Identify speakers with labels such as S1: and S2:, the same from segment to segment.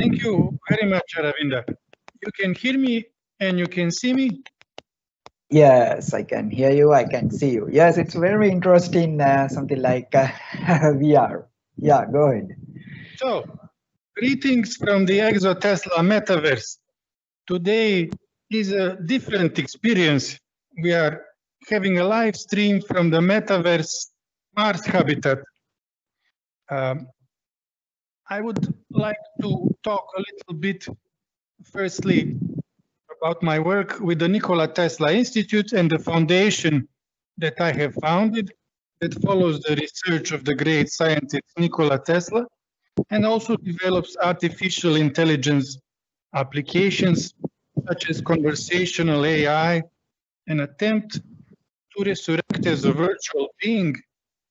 S1: Thank you very much, Aravinda. You can hear me and you can see me?
S2: Yes, I can hear you, I can see you. Yes, it's very interesting, something like VR. Yeah, go ahead.
S1: So, greetings from the EXOTESLA Metaverse. Today is a different experience. We are having a live stream from the Metaverse Mars Habitat. I would like to talk a little bit, firstly, about my work with the Nikola Tesla Institute and the foundation that I have founded that follows the research of the great scientist Nikola Tesla and also develops artificial intelligence applications such as conversational AI, an attempt to resurrect as a virtual being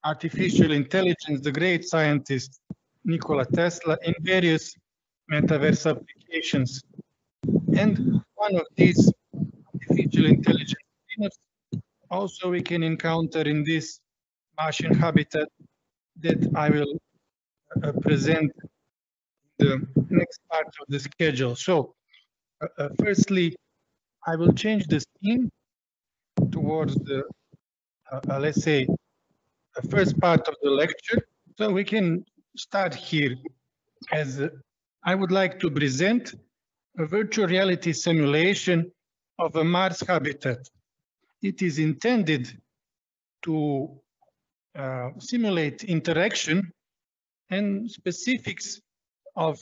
S1: artificial intelligence, the great scientist Nikola Tesla, in various metaverse applications. And one of these artificial intelligence also we can encounter in this Martian habitat that I will present the next part of the schedule. So firstly, I will change the scene towards the, let's say, the first part of the lecture. So we can start here as I would like to present a virtual reality simulation of a Mars habitat. It is intended to simulate interaction and specifics of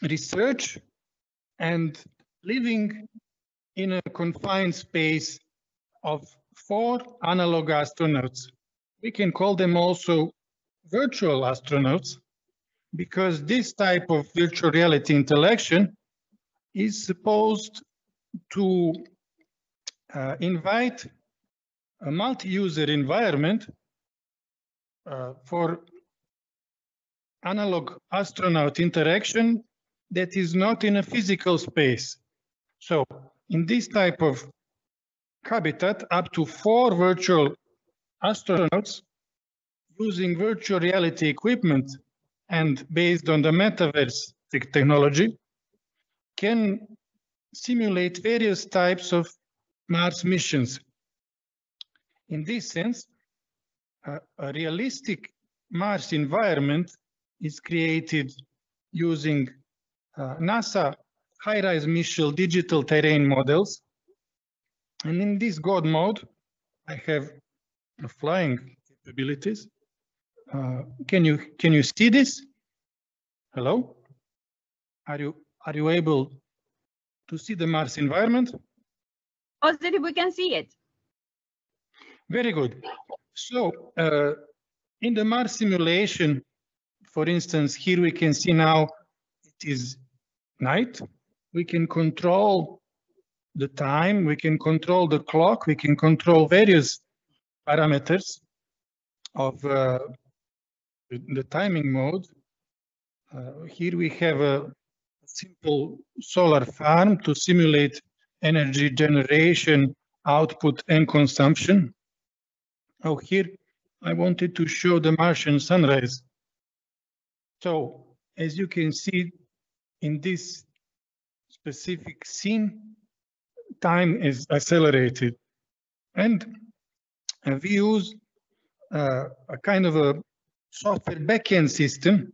S1: research and living in a confined space of 4 analog astronauts. We can call them also virtual astronauts because this type of virtual reality interaction is supposed to invite a multi-user environment for analog astronaut interaction that is not in a physical space. So in this type of habitat, up to 4 virtual astronauts using virtual reality equipment and based on the metaverse technology can simulate various types of Mars missions. In this sense, a realistic Mars environment is created using NASA high-rise mission digital terrain models. And in this God mode, I have flying capabilities. Can you see this? Hello? Are you able to see the Mars environment?
S3: Positive, we can see it.
S1: Very good. So in the Mars simulation, for instance, here we can see now it is night. We can control the time, we can control the clock, we can control various parameters of the timing mode. Here we have a simple solar farm to simulate energy generation, output, and consumption. Oh, here I wanted to show the Martian sunrise. So, as you can see in this specific scene, time is accelerated. And we use a kind of a software backend system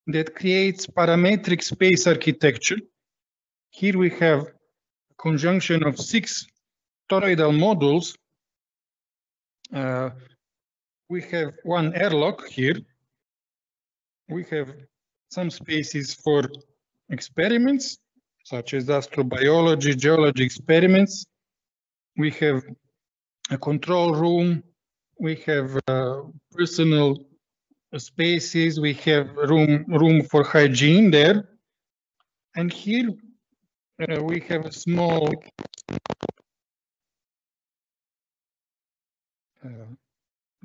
S1: that creates parametric space architecture. Here we have a conjunction of 6 toroidal modules. We have one airlock here. We have some spaces for experiments, such as astrobiology, geology experiments. We have a control room. We have personal spaces. We have room for hygiene there. And here we have a small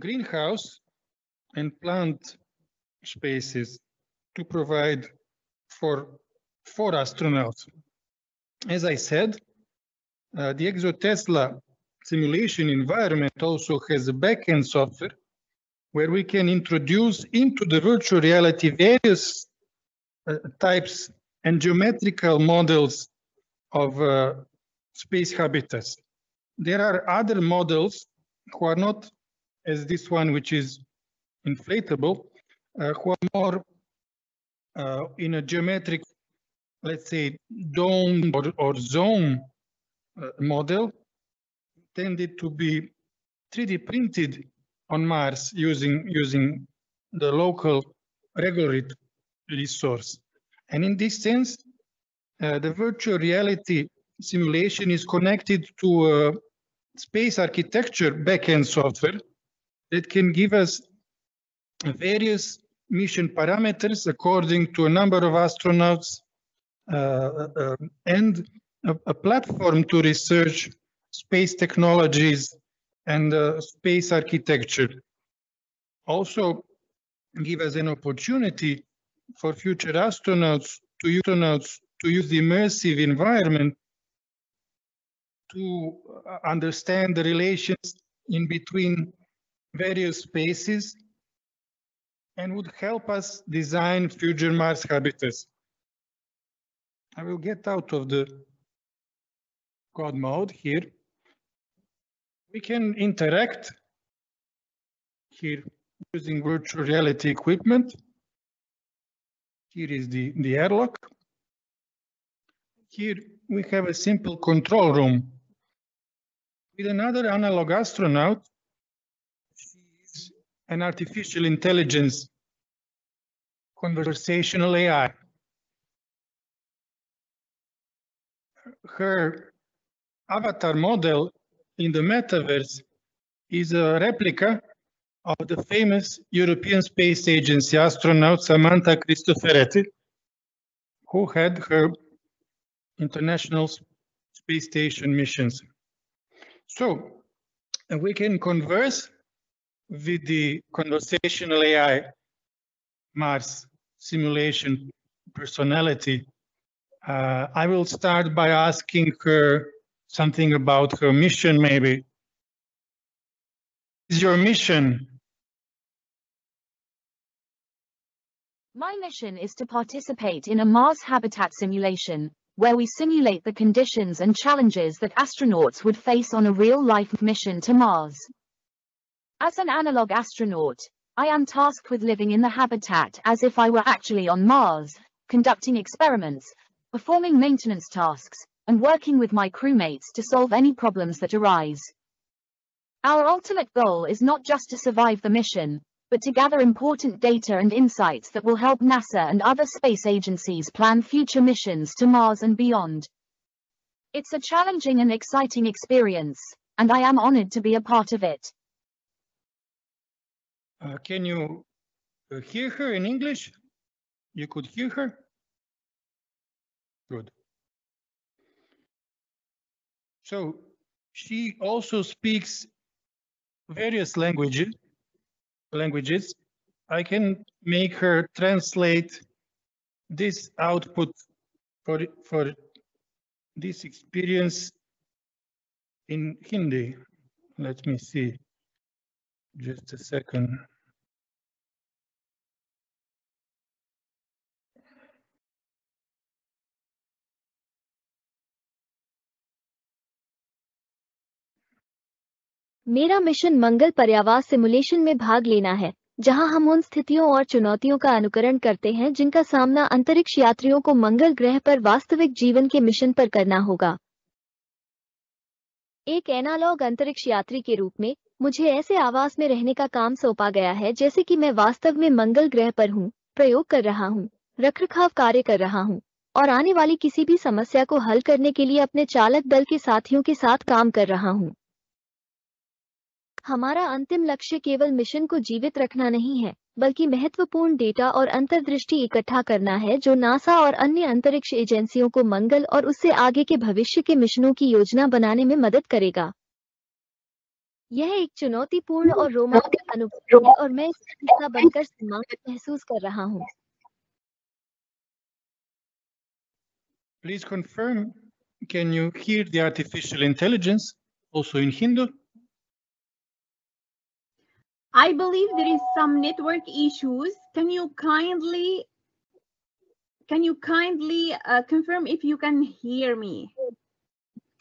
S1: greenhouse and plant spaces to provide for 4 astronauts. As I said, the EXOTESLA simulation environment also has a backend software where we can introduce into the virtual reality various types and geometrical models of space habitats. There are other models who are not as this one, which is inflatable, who are more in a geometric, let's say, dome or zone model, intended to be 3D printed on Mars using the local regolith resource. And in this sense, the virtual reality simulation is connected to a space architecture backend software that can give us various mission parameters according to a number of astronauts and a platform to research space technologies and space architecture. Also give us an opportunity for future astronauts to use the immersive environment to understand the relations in between various spaces and would help us design future Mars habitats. I will get out of the code mode here. We can interact here using virtual reality equipment. Here is the airlock. Here we have a simple control room with another analog astronaut. She is an artificial intelligence, conversational AI. Her avatar model in the metaverse is a replica of the famous European Space Agency astronaut Samantha Cristoforetti, who had her International Space Station missions. So we can converse with the conversational AI Mars simulation personality. I will start by asking her something about her mission, maybe. What is your mission?
S4: My mission is to participate in a Mars habitat simulation, where we simulate the conditions and challenges that astronauts would face on a real-life mission to Mars. As an analog astronaut, I am tasked with living in the habitat as if I were actually on Mars, conducting experiments, performing maintenance tasks, and working with my crewmates to solve any problems that arise. Our ultimate goal is not just to survive the mission, but to gather important data and insights that will help NASA and other space agencies plan future missions to Mars and beyond. It's a challenging and exciting experience, and I am honored to be a part of it.
S1: Can you hear her in English? You could hear her? Good. So she also speaks various languages. I can make her translate this output for this experience in Hindi. Let me see. Just a second.
S5: मेरा mission मंगल पर्यावास simulation में भाग लेना है, जहां हम उन स्थितियों और चुनौतियों का अनुकरण करते हैं जिनका सामना अंतरिक्ष यात्रियों को मंगल ग्रह पर वास्तविक जीवन के मिशन पर करना होगा। एक एनालॉग अंतरिक्ष यात्री के रूप में मुझे ऐसे आवास में रहने का काम सौंपा गया है जैसे कि मैं वास्तव में मंगल ग्रह पर हूं, प्रयोग कर रहा हूं, रखरखाव कार्य कर रहा हूं और आने वाली किसी भी समस्या को हल करने के लिए अपने चालक दल के साथियों के साथ काम कर रहा हूं। हमारा अंतिम लक्ष्य केवल मिशन को जीवित रखना नहीं है, बल्कि महत्वपूर्ण डेटा और अंतर्दृष्टि इकट्ठा करना है जो नासा और अन्य अंतरिक्ष एजेंसियों को मंगल और उससे आगे के भविष्य के मिशनों की योजना बनाने में मदद करेगा। यह एक चुनौतीपूर्ण और रोमांचक अनुभव है और मैं इसका हिस्सा बनकर सम्मान महसूस कर रहा हूं।
S1: Please confirm, can you hear the artificial intelligence also in Hindu?
S3: I believe there is some network issues. Can you kindly can you kindly confirm if you can hear me?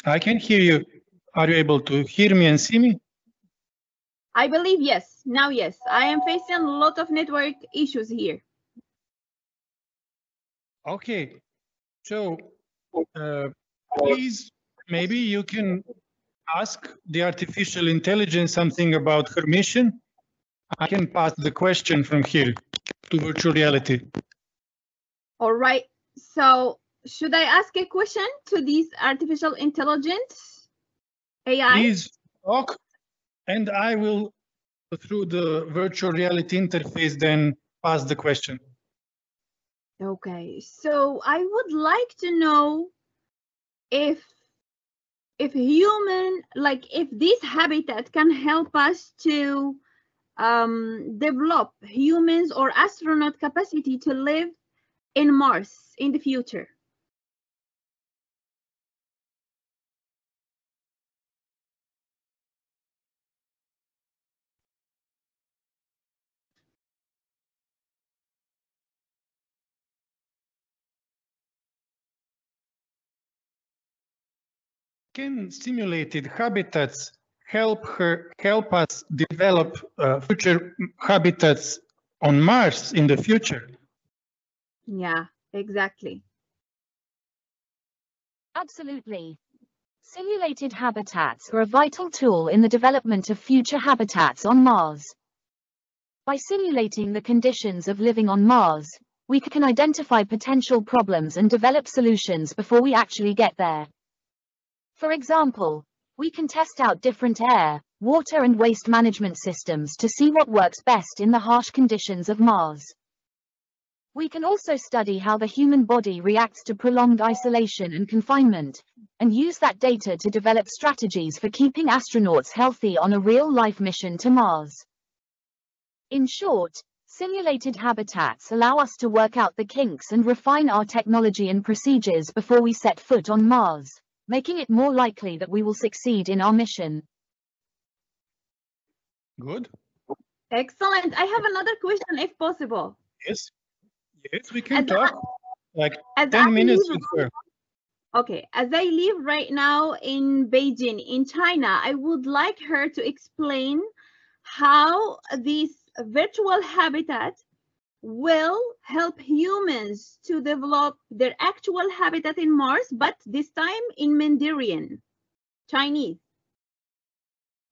S1: I can hear you. Are you able to hear me and see me?
S3: I believe yes. Now, yes. I am facing a lot of network issues here.
S1: Okay. So, please, maybe you can ask the artificial intelligence something about her mission. I can pass the question from here to virtual reality.
S3: All right. So, should I ask a question to this artificial intelligence AI?
S1: Please talk, and I will, through the virtual reality interface, then pass the question.
S3: Okay. So, I would like to know if human, like if this habitat can help us to develop humans or astronaut capacity to live in Mars in the future.
S1: Can simulated habitats help us develop future habitats on Mars in the future?
S3: Yeah, exactly.
S4: Absolutely. Simulated habitats are a vital tool in the development of future habitats on Mars. By simulating the conditions of living on Mars, we can identify potential problems and develop solutions before we actually get there. For example, we can test out different air, water and waste management systems to see what works best in the harsh conditions of Mars. We can also study how the human body reacts to prolonged isolation and confinement, and use that data to develop strategies for keeping astronauts healthy on a real-life mission to Mars. In short, simulated habitats allow us to work out the kinks and refine our technology and procedures before we set foot on Mars, making it more likely that we will succeed in our mission.
S1: Good.
S3: Excellent. I have another question if possible.
S1: Yes. Yes, we can talk like
S3: as
S1: 10 minutes with her.
S3: Okay, as I live right now in Beijing, in China, I would like her to explain how this virtual habitat will help humans to develop their actual habitat in Mars, but this time in Mandarin, Chinese.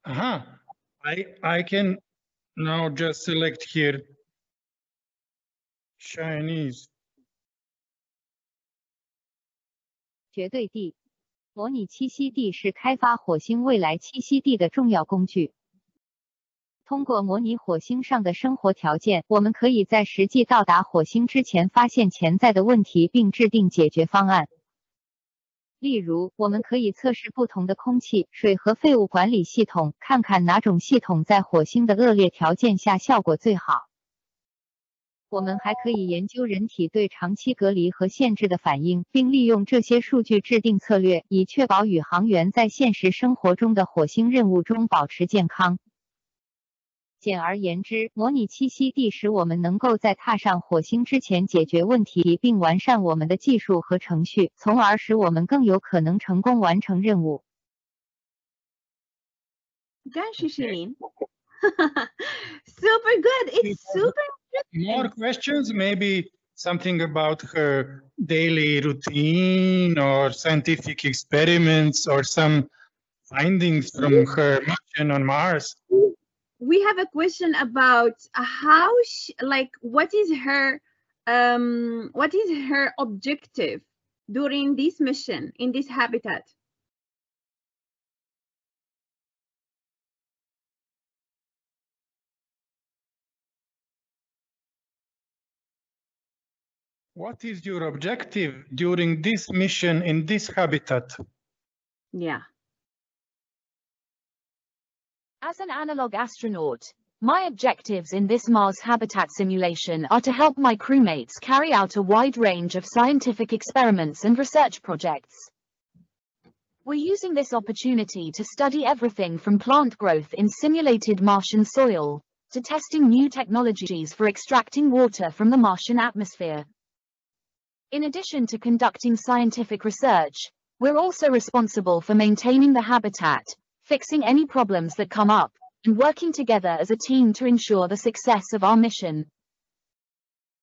S1: I can now just select here Chinese.
S6: 绝对地，模拟栖息地是开发火星未来栖息地的重要工具。通过模拟火星上的生活条件，我们可以在实际到达火星之前发现潜在的问题并制定解决方案。例如，我们可以测试不同的空气、水和废物管理系统，看看哪种系统在火星的恶劣条件下效果最好。我们还可以研究人体对长期隔离和限制的反应，并利用这些数据制定策略，以确保宇航员在现实生活中的火星任务中保持健康。简而言之，模拟栖息地使我们能够在踏上火星之前解决问题，并完善我们的技术和程序，从而使我们更有可能成功完成任务。
S3: 感谢Shilin. Super good. It's super interesting.
S1: More questions? Maybe something about her daily routine or scientific experiments or some findings from her mission on Mars.
S3: We have a question about how what is her objective during this mission in this habitat?
S1: What is your objective during this mission in this habitat?
S3: Yeah.
S4: As an analog astronaut, my objectives in this Mars habitat simulation are to help my crewmates carry out a wide range of scientific experiments and research projects. We're using this opportunity to study everything from plant growth in simulated Martian soil to testing new technologies for extracting water from the Martian atmosphere. In addition to conducting scientific research, we're also responsible for maintaining the habitat, fixing any problems that come up, and working together as a team to ensure the success of our mission.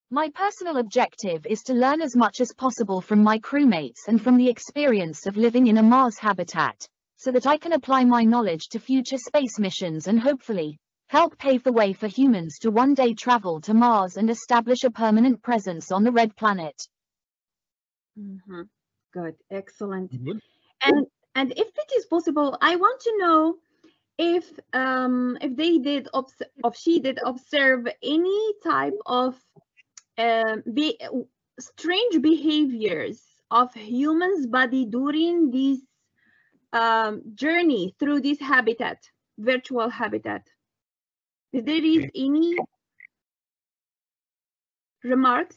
S4: My personal objective is to learn as much as possible from my crewmates and from the experience of living in a Mars habitat, so that I can apply my knowledge to future space missions and hopefully help pave the way for humans to one day travel to Mars and establish a permanent presence on the red planet.
S3: Mm-hmm. Good, excellent.
S1: Good.
S3: And if it is possible, I want to know if they did she did observe any type of strange behaviors of humans' body during this journey through this habitat, virtual habitat. Did there is any remarks?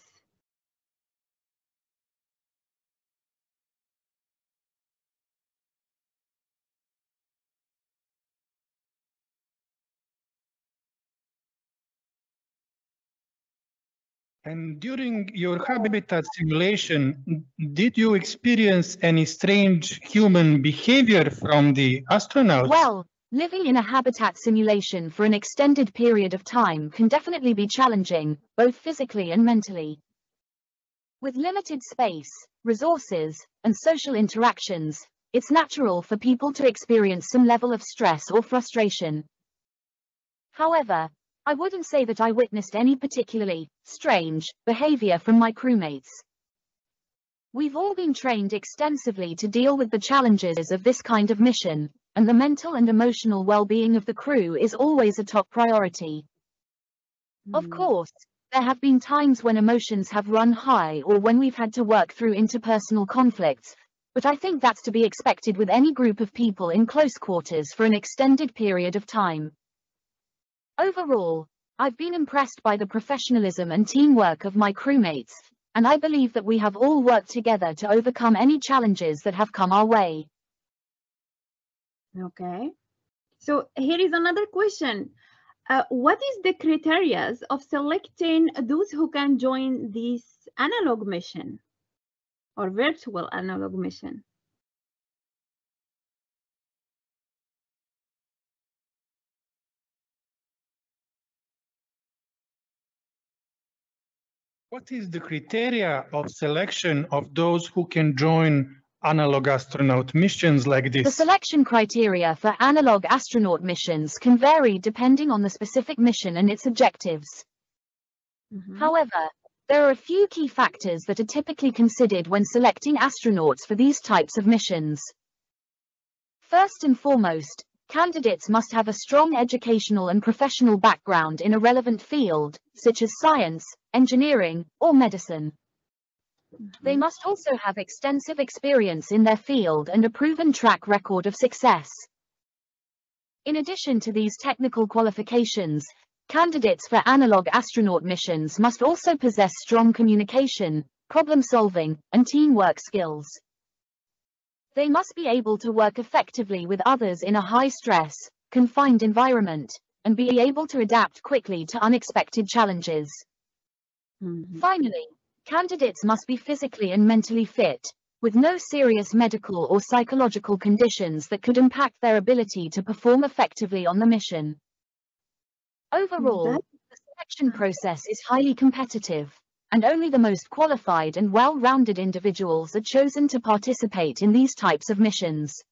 S1: And during your habitat simulation, did you experience any strange human behavior from the astronauts?
S4: Well, living in a habitat simulation for an extended period of time can definitely be challenging, both physically and mentally. With limited space, resources, and social interactions, it's natural for people to experience some level of stress or frustration. However, I wouldn't say that I witnessed any particularly strange behavior from my crewmates. We've all been trained extensively to deal with the challenges of this kind of mission, and the mental and emotional well-being of the crew is always a top priority. Of course, there have been times when emotions have run high or when we've had to work through interpersonal conflicts, but I think that's to be expected with any group of people in close quarters for an extended period of time. Overall, I've been impressed by the professionalism and teamwork of my crewmates, and I believe that we have all worked together to overcome any challenges that have come our way.
S3: Okay. So here is another question. What is the criteria of selecting those who can join this analog mission or virtual analog mission?
S1: What is the criteria of selection of those who can join analog astronaut missions like this?
S4: The selection criteria for analog astronaut missions can vary depending on the specific mission and its objectives. However, there are a few key factors that are typically considered when selecting astronauts for these types of missions. First and foremost, candidates must have a strong educational and professional background in a relevant field, such as science, engineering, or medicine. They must also have extensive experience in their field and a proven track record of success. In addition to these technical qualifications, candidates for analog astronaut missions must also possess strong communication, problem-solving, and teamwork skills. They must be able to work effectively with others in a high-stress, confined environment, and be able to adapt quickly to unexpected challenges. Finally, candidates must be physically and mentally fit, with no serious medical or psychological conditions that could impact their ability to perform effectively on the mission. Overall, the selection process is highly competitive, and only the most qualified and well-rounded individuals are chosen to participate in these types of missions.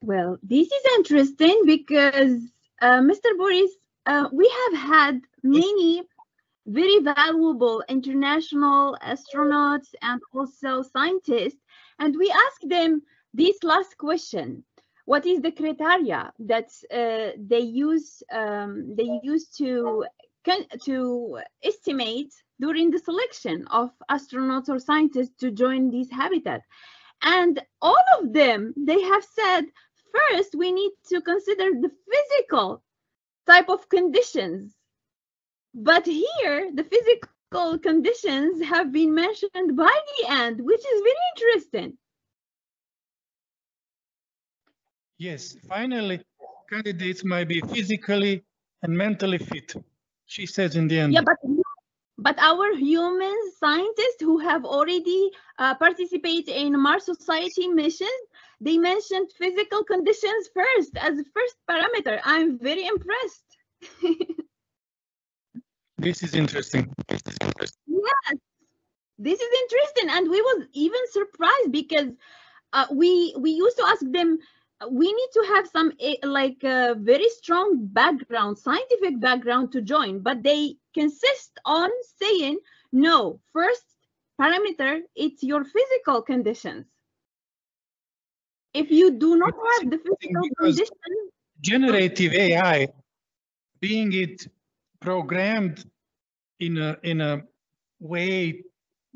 S3: Well, this is interesting because, Mr. Boris, we have had many very valuable international astronauts and also scientists, and we asked them this last question: what is the criteria that they use to estimate during the selection of astronauts or scientists to join this habitat? And all of them, they have said, first, we need to consider the physical type of conditions. But here, the physical conditions have been mentioned by the end, which is very interesting.
S1: Yes, finally, candidates might be physically and mentally fit, she says in the end.
S3: Yeah, but But our human scientists who have already participated in Mars Society missions, they mentioned physical conditions first as the first parameter. I'm very impressed.
S1: This is interesting.
S3: Yes, this is interesting, and we was even surprised because we used to ask them. We need to have some like very strong background, scientific background to join, but they insist on saying no. First parameter, it's your physical conditions. If you do not have the physical conditions,
S1: generative AI, being it programmed in a way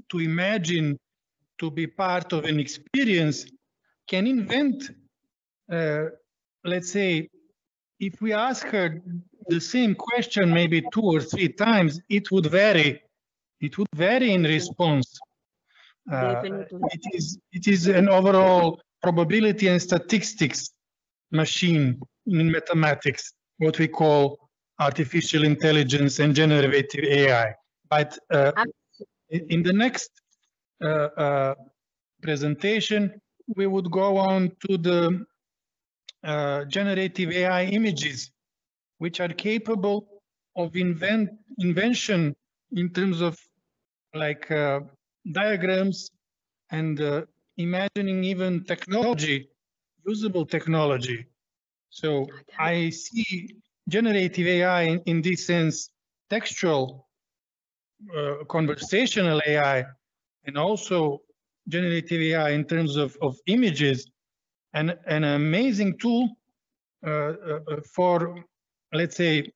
S1: to imagine, to be part of an experience, can invent, let's say, if we ask her the same question maybe 2 or 3 times, it would vary. It would vary in response.
S3: definitely.
S1: It is an overall probability and statistics machine in mathematics, what we call artificial intelligence and generative AI. But in the next presentation, we would go on to the generative AI images, which are capable of invention in terms of like diagrams and imagining even technology, usable technology. So I see generative AI in this sense, textual, conversational AI, and also generative AI in terms of images, and an amazing tool for, let's say,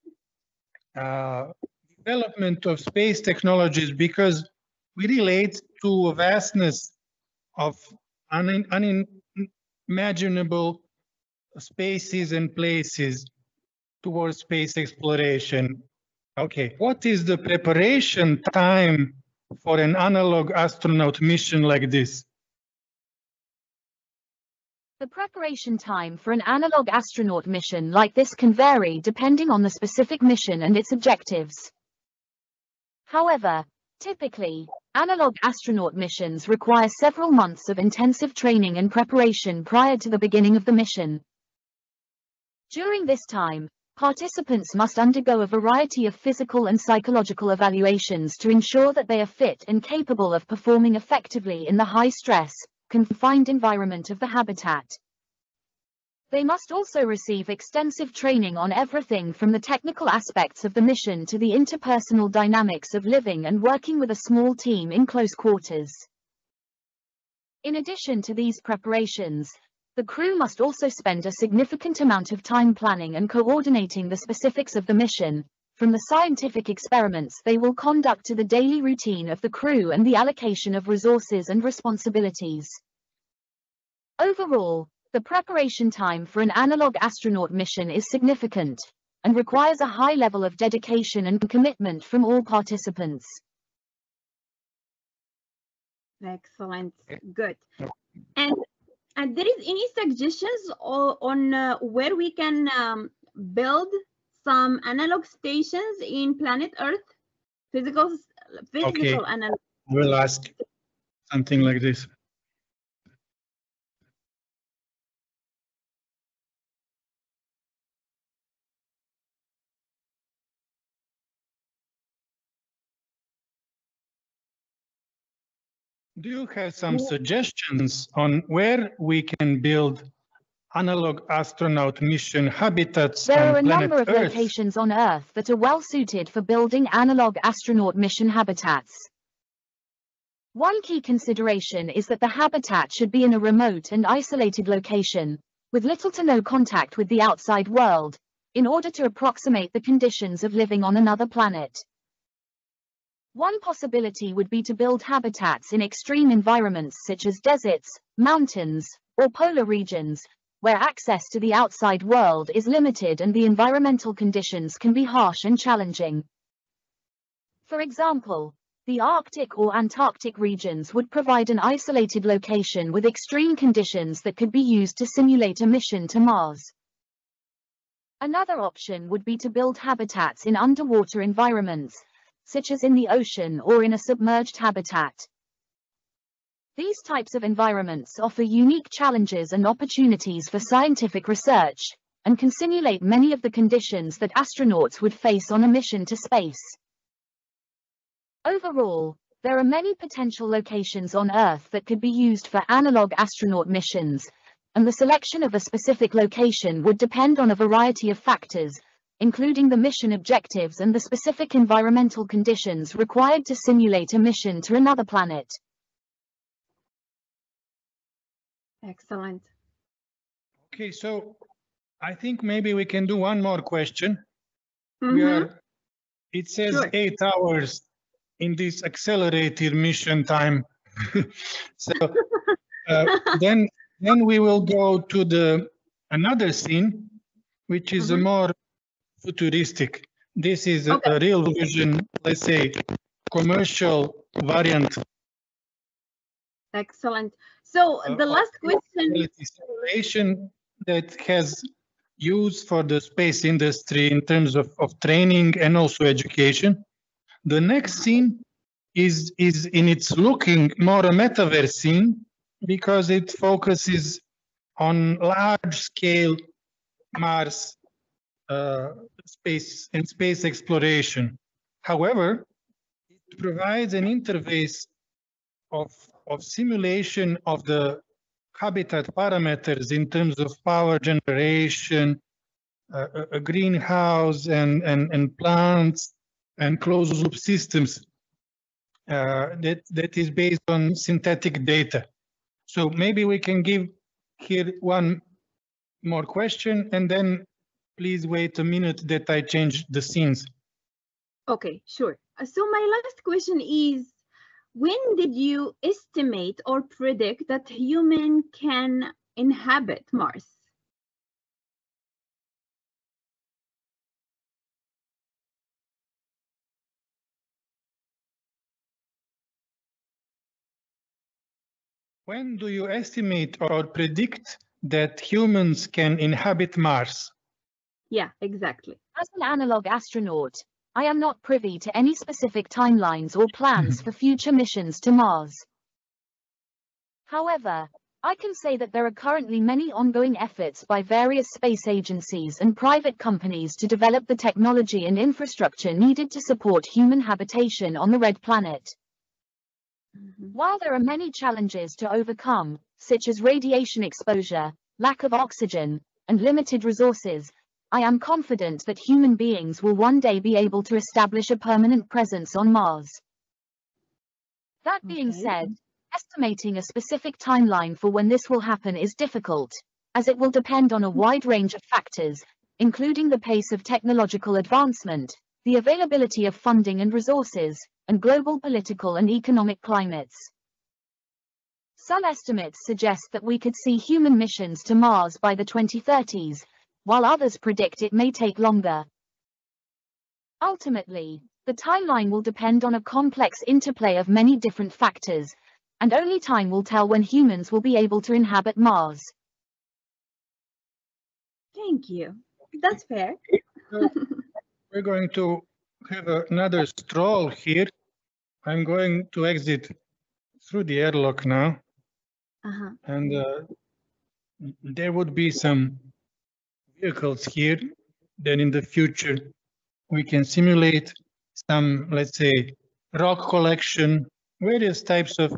S1: development of space technologies, because we relate to a vastness of unimaginable spaces and places towards space exploration. Okay, what is the preparation time for an analog astronaut mission like this?
S4: The preparation time for an analog astronaut mission like this can vary depending on the specific mission and its objectives. However, typically, analog astronaut missions require several months of intensive training and preparation prior to the beginning of the mission. During this time, participants must undergo a variety of physical and psychological evaluations to ensure that they are fit and capable of performing effectively in the high-stress, confined environment of the habitat. They must also receive extensive training on everything from the technical aspects of the mission to the interpersonal dynamics of living and working with a small team in close quarters. In addition to these preparations, the crew must also spend a significant amount of time planning and coordinating the specifics of the mission, from the scientific experiments they will conduct to the daily routine of the crew and the allocation of resources and responsibilities. Overall, the preparation time for an analog astronaut mission is significant and requires a high level of dedication and commitment from all participants.
S3: Excellent, good. And there is any suggestions on where we can build some analog stations in planet Earth? Physical
S1: Okay.
S3: analog.
S1: We'll ask something like this. Do you have some suggestions on where we can build analog astronaut mission habitats
S4: There are a
S1: on planet
S4: number of
S1: Earth?
S4: locations on Earth that are well suited for building analog astronaut mission habitats. One key consideration is that the habitat should be in a remote and isolated location, with little to no contact with the outside world, in order to approximate the conditions of living on another planet. One possibility would be to build habitats in extreme environments such as deserts, mountains, or polar regions, where access to the outside world is limited and the environmental conditions can be harsh and challenging. For example, the Arctic or Antarctic regions would provide an isolated location with extreme conditions that could be used to simulate a mission to Mars. Another option would be to build habitats in underwater environments, such as in the ocean or in a submerged habitat. These types of environments offer unique challenges and opportunities for scientific research, and can simulate many of the conditions that astronauts would face on a mission to space. Overall, there are many potential locations on Earth that could be used for analog astronaut missions, and the selection of a specific location would depend on a variety of factors, including the mission objectives and the specific environmental conditions required to simulate a mission to another planet.
S3: Excellent.
S1: Okay, so I think maybe we can do one more question. It says
S3: Sure.
S1: 8 hours in this accelerated mission time. So then we will go to another scene, which is a more futuristic. This is a real vision, let's say, commercial variant.
S3: Excellent. So the last question.
S1: Simulation that has use for the space industry in terms of training and also education. The next scene is in its looking more a metaverse scene because it focuses on large scale Mars space and space exploration. However, it provides an interface of simulation of the habitat parameters in terms of power generation, a greenhouse and plants and closed loop systems that is based on synthetic data. So maybe we can give here one more question and then please wait a minute that I change the scenes.
S3: Okay, sure. So my last question is, when did you estimate or predict that human can inhabit Mars?
S1: When do you estimate or predict that humans can inhabit Mars?
S3: Yeah, exactly.
S4: As an analog astronaut, I am not privy to any specific timelines or plans for future missions to Mars. However, I can say that there are currently many ongoing efforts by various space agencies and private companies to develop the technology and infrastructure needed to support human habitation on the Red Planet. While there are many challenges to overcome, such as radiation exposure, lack of oxygen, and limited resources, I am confident that human beings will one day be able to establish a permanent presence on Mars. That being said, estimating a specific timeline for when this will happen is difficult, as it will depend on a wide range of factors, including the pace of technological advancement, the availability of funding and resources, and global political and economic climates. Some estimates suggest that we could see human missions to Mars by the 2030s, while others predict it may take longer. Ultimately, the timeline will depend on a complex interplay of many different factors, and only time will tell when humans will be able to inhabit Mars.
S3: Thank you. That's fair.
S1: We're going to have another stroll here. I'm going to exit through the airlock now. And there would be some vehicles here. Then in the future, we can simulate some, let's say, rock collection, various types of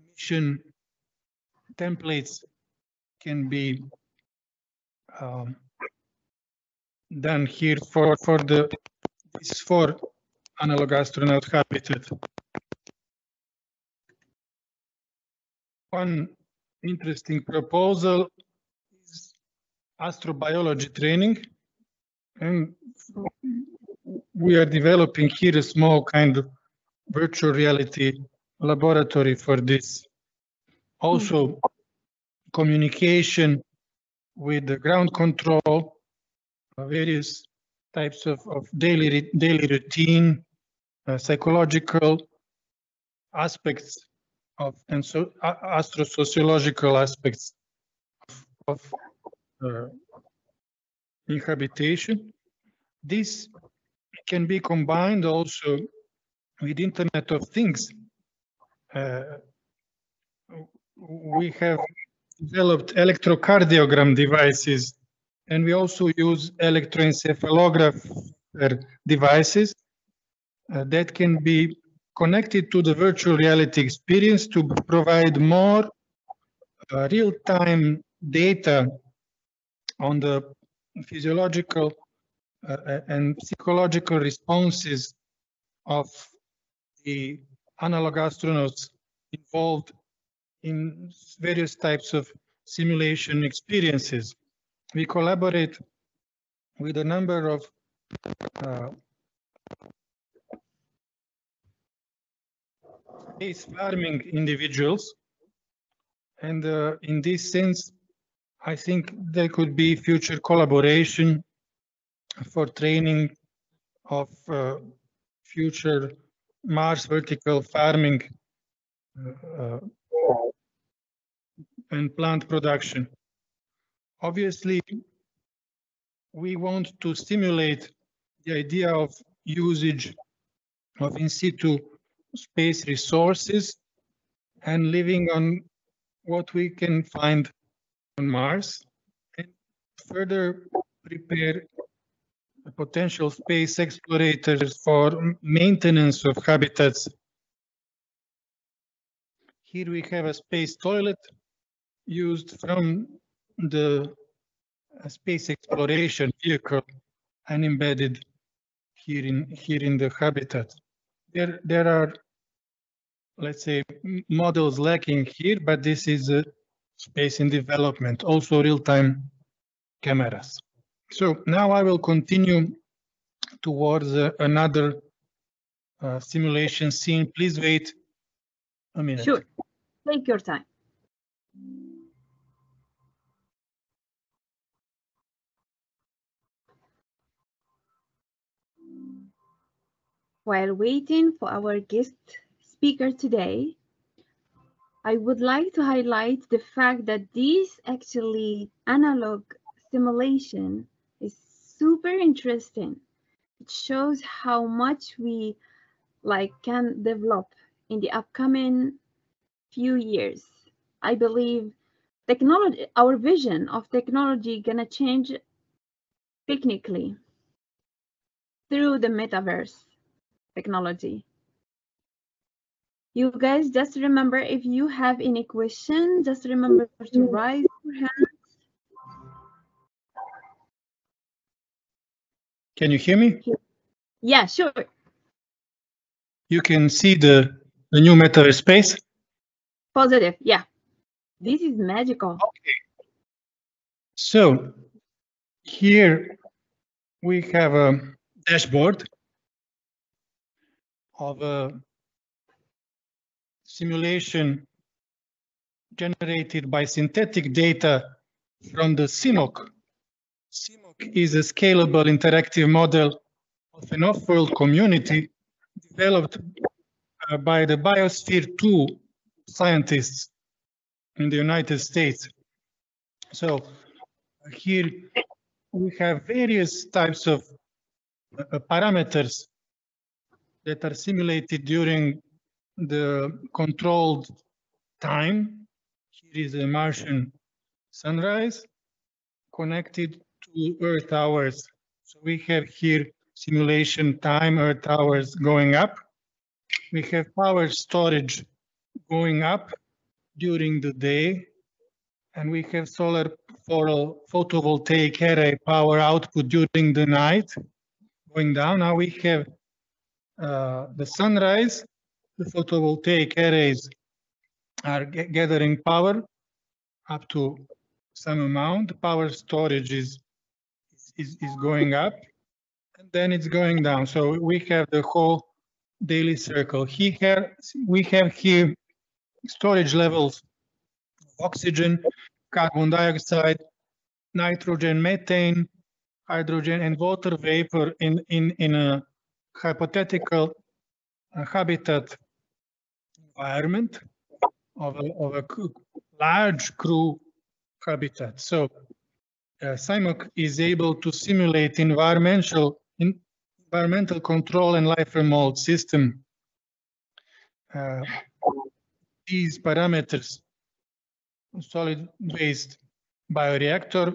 S1: mission templates can be done here for these 4 analog astronaut habitat. One interesting proposal is astrobiology training, and we are developing here a small kind of virtual reality laboratory for this. Also, communication with the ground control, various types of daily routine, psychological aspects of, and so astrosociological aspects of inhabitation. This can be combined also with Internet of Things. We have developed electrocardiogram devices, and we also use electroencephalograph devices that can be connected to the virtual reality experience to provide more real-time data on the physiological and psychological responses of the analog astronauts involved in various types of simulation experiences. We collaborate with a number of space farming individuals, and in this sense, I think there could be future collaboration for training of future Mars vertical farming and plant production. Obviously, we want to stimulate the idea of usage of in situ space resources and living on what we can find on Mars, and further prepare potential space explorators for maintenance of habitats. Here we have a space toilet used from the space exploration vehicle and embedded here in the habitat. There are, let's say, models lacking here, but this is a space in development, also real-time cameras. So now I will continue towards another simulation scene. Please wait a minute.
S3: Sure, take your time. While waiting for our guest speaker today, I would like to highlight the fact that this actually analog simulation is super interesting. It shows how much we can develop in the upcoming few years. I believe technology, our vision of technology, gonna change technically through the metaverse technology. You guys just remember, if you have any questions, just remember to raise your hand.
S1: Can you hear me?
S3: Yeah, sure.
S1: You can see the new metaverse space?
S3: Positive, yeah. This is magical.
S1: Okay. So here we have a dashboard of a simulation generated by synthetic data from the SIMOC. SIMOC is a scalable interactive model of an off-world community developed by the Biosphere 2 scientists in the United States. So here we have various types of parameters that are simulated during the controlled time. Here is a Martian sunrise connected to Earth hours. So we have here simulation time, Earth hours going up. We have power storage going up during the day, and we have solar photovoltaic array power output during the night going down. Now we have the sunrise. The photovoltaic arrays are gathering power up to some amount. The power storage is going up, and then it's going down. So we have the whole daily circle. Here we have here storage levels of oxygen, carbon dioxide, nitrogen, methane, hydrogen, and water vapor in a hypothetical habitat environment of a large crew habitat. So SIMOC is able to simulate environmental environmental control and life remote system. These parameters: solid waste bioreactor,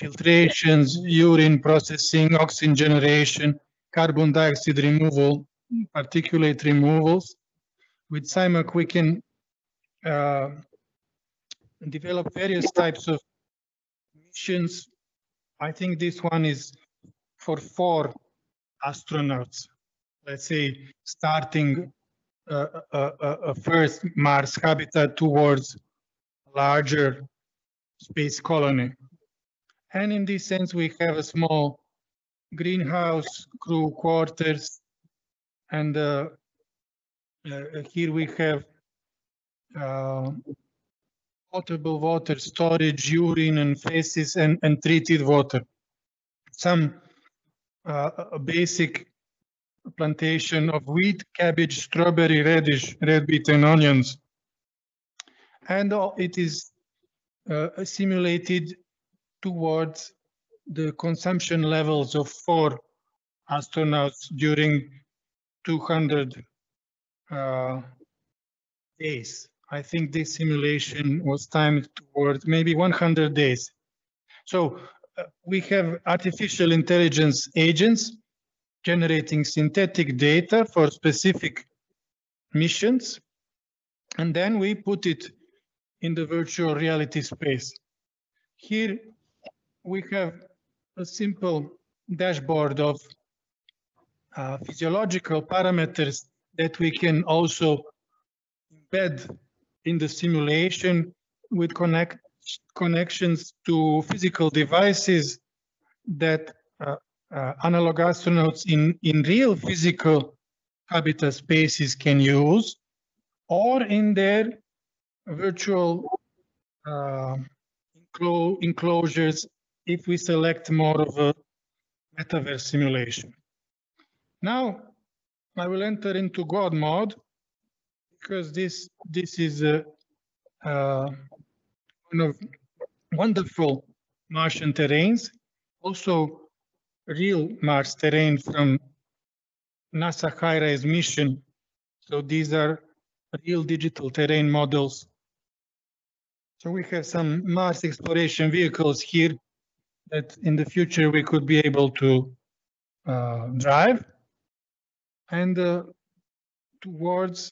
S1: filtrations, urine processing, oxygen generation, carbon dioxide removal, particulate removals. With SIMOC, we can develop various types of missions. I think this one is for 4 astronauts. Let's say starting a first Mars habitat towards larger space colony. And in this sense, we have a small greenhouse, crew quarters, and here we have potable water storage, urine and feces, and treated water. Some basic plantation of wheat, cabbage, strawberry, radish, red beet, and onions. And it is simulated towards the consumption levels of 4 astronauts during 200 days. I think this simulation was timed towards maybe 100 days. So we have artificial intelligence agents generating synthetic data for specific missions, and then we put it in the virtual reality space. Here we have a simple dashboard of physiological parameters that we can also embed in the simulation with connections to physical devices that analog astronauts in real physical habitat spaces can use, or in their virtual enclosures if we select more of a metaverse simulation. Now I will enter into God mode, because this is one of wonderful Martian terrains, also real Mars terrain from NASA HiRISE mission. So these are real digital terrain models. So we have some Mars exploration vehicles here that in the future we could be able to drive, and towards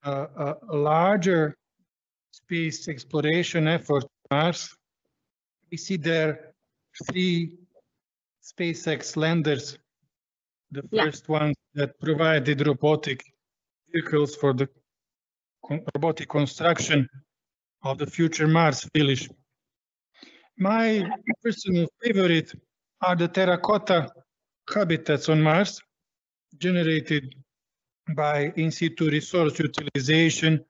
S1: a larger space exploration effort on Mars. We see there 3 SpaceX landers, the first ones that provided robotic vehicles for the robotic construction of the future Mars Village. My personal favorite are the terracotta habitats on Mars, generated by in situ resource utilization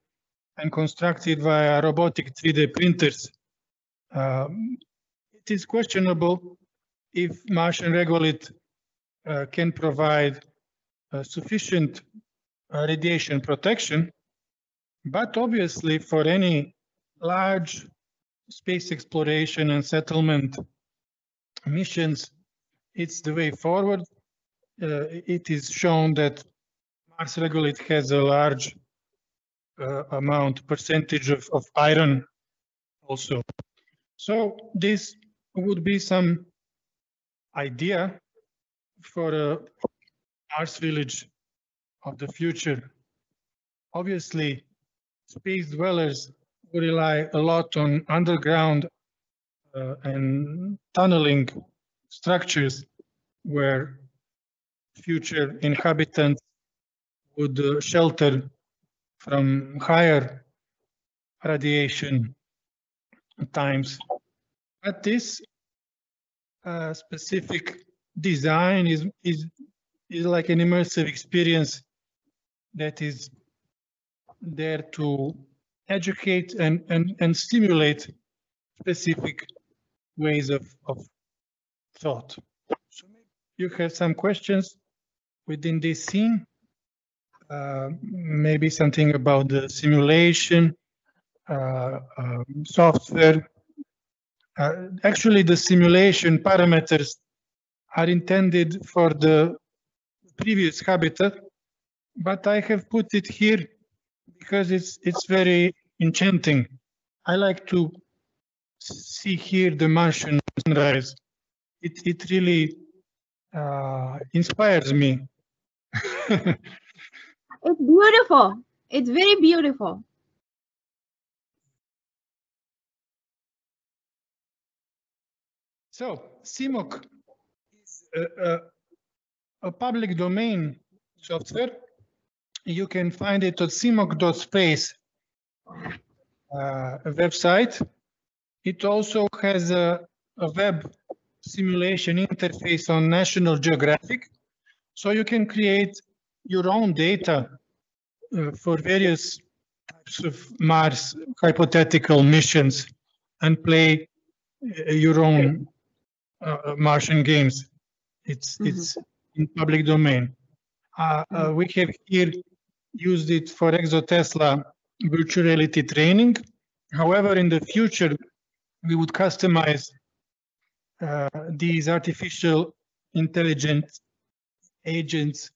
S1: and constructed via robotic 3D printers. It is questionable if Martian regolith can provide sufficient radiation protection, but obviously for any large space exploration and settlement missions, it's the way forward. It is shown that Mars regolith has a large percentage of iron also. So this would be some idea for a Mars village of the future. Obviously, space dwellers rely a lot on underground and tunneling structures where future inhabitants would shelter from higher radiation times. But this specific design is like an immersive experience that is there to educate and stimulate specific ways of thought. So you have some questions within this scene, maybe something about the simulation, software. Actually, the simulation parameters are intended for the previous habitat, but I have put it here because it's very enchanting. I like to see here the Martian sunrise. It really inspires me.
S3: It's beautiful. It's very beautiful.
S1: So SIMOC is a public domain software. You can find it at simoc.space website. It also has a web simulation interface on National Geographic. So you can create your own data for various types of Mars hypothetical missions and play your own Martian games. It's in public domain. We have here used it for EXOTESLA virtual reality training. However, in the future, we would customize these artificial intelligence agents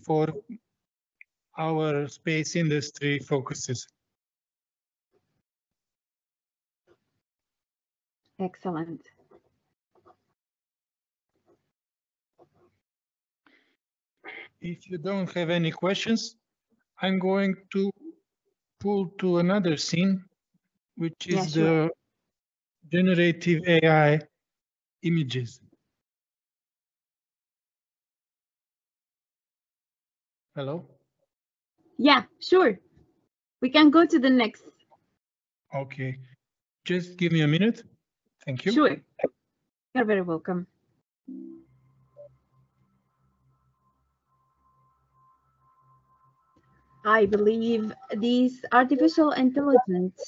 S1: for our space industry focuses.
S3: Excellent.
S1: If you don't have any questions, I'm going to pull to another scene, which is the generative AI images. Hello?
S3: Yeah, sure. We can go to the next.
S1: Okay. Just give me a minute. Thank you.
S3: Sure. You're very welcome. I believe these artificial intelligence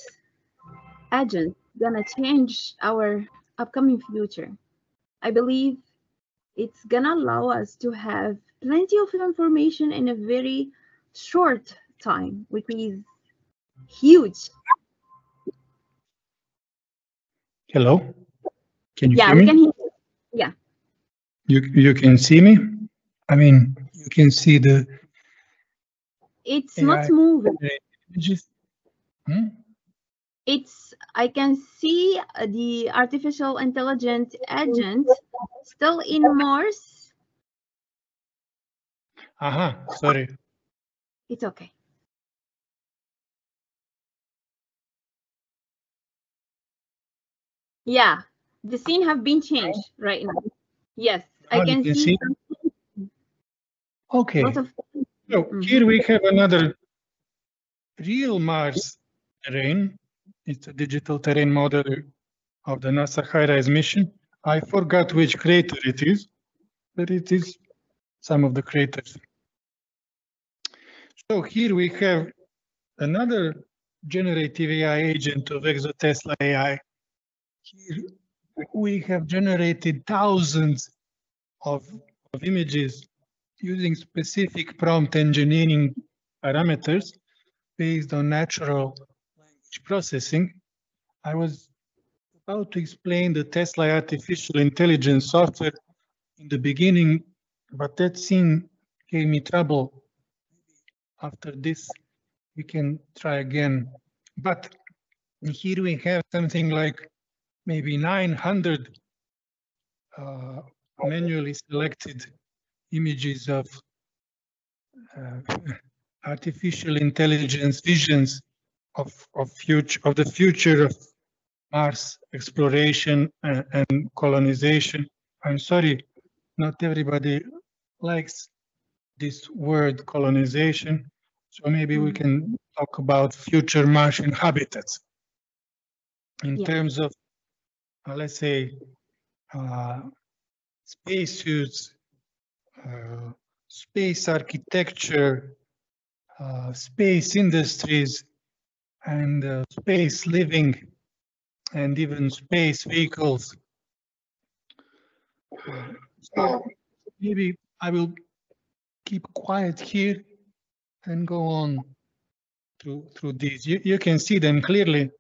S3: agents gonna change our upcoming future. I believe it's gonna allow us to have plenty of information in a very short time, which is huge.
S1: Hello? Can you
S3: Yeah,
S1: hear
S3: we
S1: me?
S3: can hear you. Yeah.
S1: You can see me? I mean, you can see the
S3: It's
S1: AI
S3: not moving.
S1: images.
S3: I can see the artificial intelligence agent still in Mars.
S1: Sorry.
S3: It's okay. Yeah, the scene have been changed right now. Yes, I can see.
S1: Okay. So here we have another real Mars terrain. It's a digital terrain model of the NASA HiRISE mission. I forgot which crater it is, but it is some of the craters. So here we have another generative AI agent of EXOTESLA AI. Here we have generated thousands of images using specific prompt engineering parameters based on natural language processing. I was about to explain the Tesla artificial intelligence software in the beginning, but that scene gave me trouble. After this, we can try again. But here we have something like maybe 900 manually selected images of artificial intelligence visions of the future of Mars exploration and colonization. I'm sorry, not everybody likes this word colonization, so maybe we can talk about future Martian habitats in terms of, let's say, spacesuits, space architecture, space industries, and space living, and even space vehicles. So maybe I will keep quiet here and go on through these. You can see them clearly.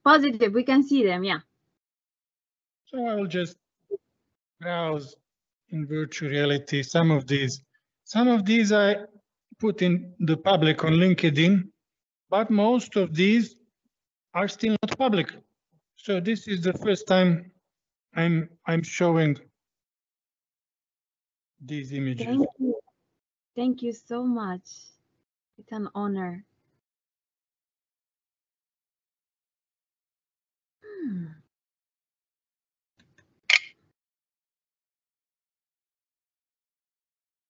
S3: Positive, we can see them, yeah.
S1: So I will just browse in virtual reality some of these. Some of these I put in the public on LinkedIn, but most of these are still not public. So this is the first time I'm showing these images.
S3: Thank you. Thank you so much. It's an honor.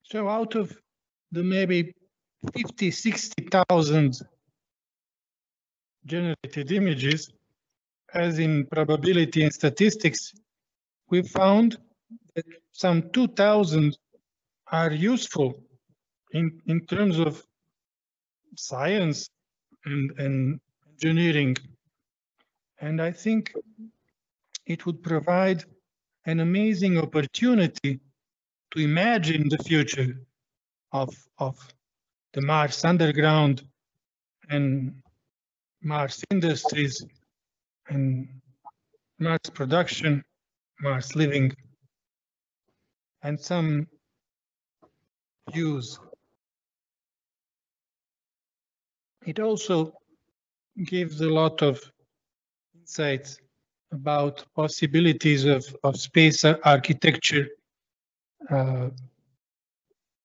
S1: So out of the maybe 50, 60,000 generated images, as in probability and statistics, we found that some 2,000 are useful in terms of science and engineering. And I think it would provide an amazing opportunity to imagine the future of the Mars underground and Mars industries and Mars production, Mars living, and some use. It also gives a lot of insights about possibilities of space architecture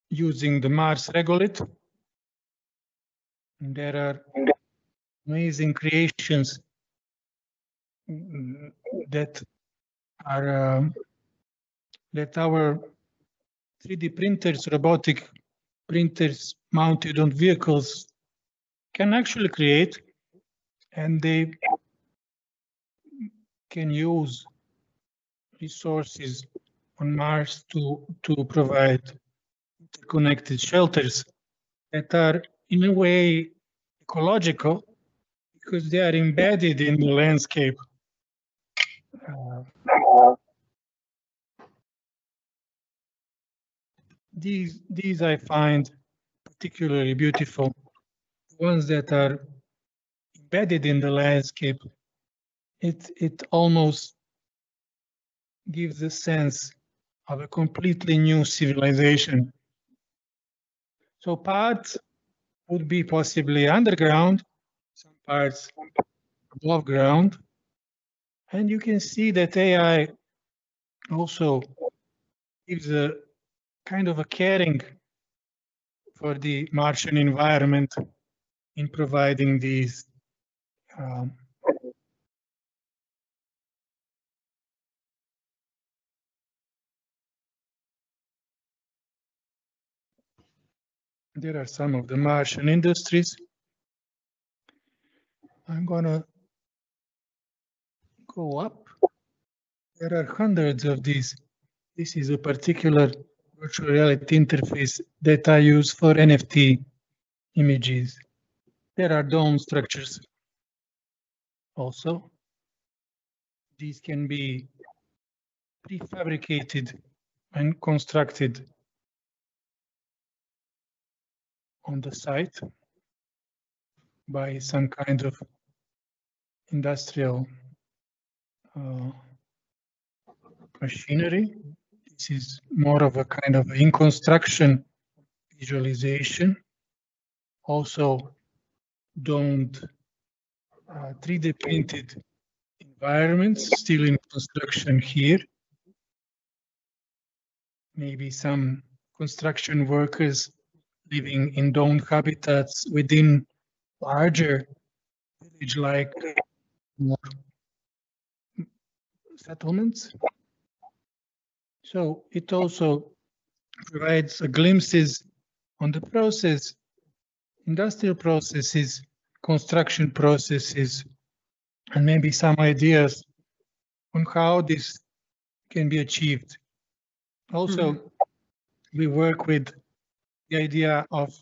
S1: using the Mars regolith. And there are amazing creations that are that our 3D printers, robotic printers mounted on vehicles can actually create, and they can use resources on Mars to provide connected shelters that are in a way ecological because they are embedded in the landscape. These I find particularly beautiful. Ones that are embedded in the landscape, it almost gives a sense of a completely new civilization. So parts would be possibly underground, some parts above ground. And you can see that AI also gives a kind of a caring for the Martian environment in providing these there are some of the Martian industries. I'm gonna go up. There are hundreds of these. This is a particular virtual reality interface that I use for NFT images. There are dome structures also. These can be prefabricated and constructed on the site by some kind of industrial machinery. This is more of a kind of in construction visualization. Also domed 3D printed environments still in construction here. Maybe some construction workers living in domed habitats within larger village-like settlements. So it also provides glimpses on the process, industrial processes, construction processes, and maybe some ideas on how this can be achieved. Also, we work with the idea of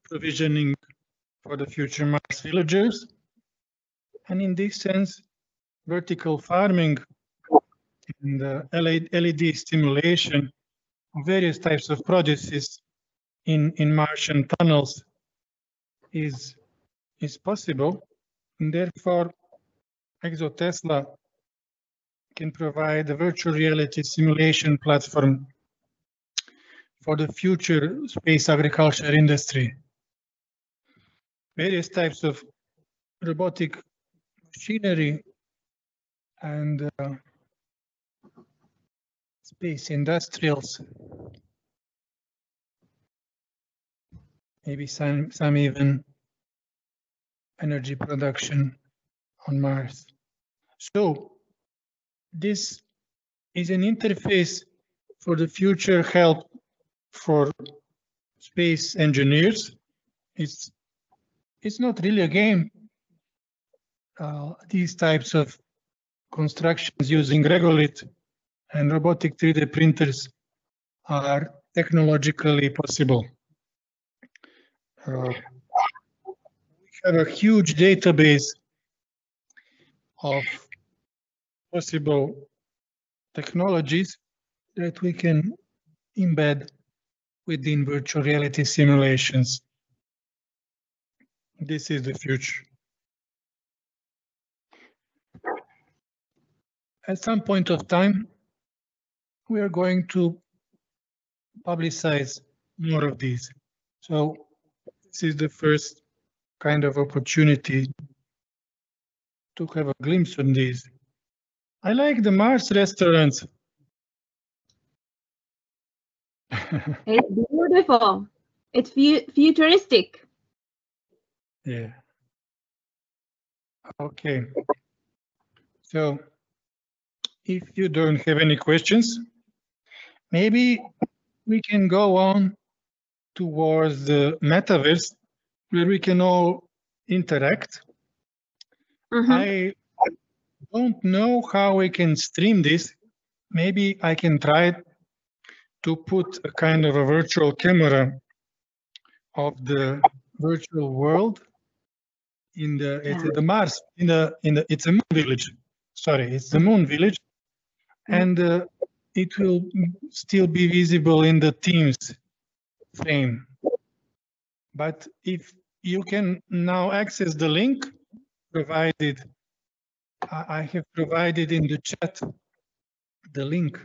S1: provisioning for the future Mars villagers. And in this sense, vertical farming and LED stimulation of various types of produces in Martian tunnels is possible. And therefore, ExoTesla can provide a virtual reality simulation platform for the future space agriculture industry. Various types of robotic machinery and space industrials, maybe some even energy production on Mars. So this is an interface for the future help for space engineers. It's not really a game. These types of constructions using regolith and robotic 3D printers are technologically possible. We have a huge database of possible technologies that we can embed within virtual reality simulations. This is the future. At some point of time, we are going to publicize more of these. So this is the first kind of opportunity to have a glimpse on these. I like the Mars restaurants.
S3: It's beautiful. It's futuristic.
S1: Yeah. Okay. So if you don't have any questions, maybe we can go on towards the metaverse where we can all interact. I don't know how we can stream this. Maybe I can try to put a kind of a virtual camera of the virtual world in the Mars, it's a moon village. Sorry, it's the moon village, and it will still be visible in the Teams frame. But if you can now access the link provided, I have provided in the chat the link.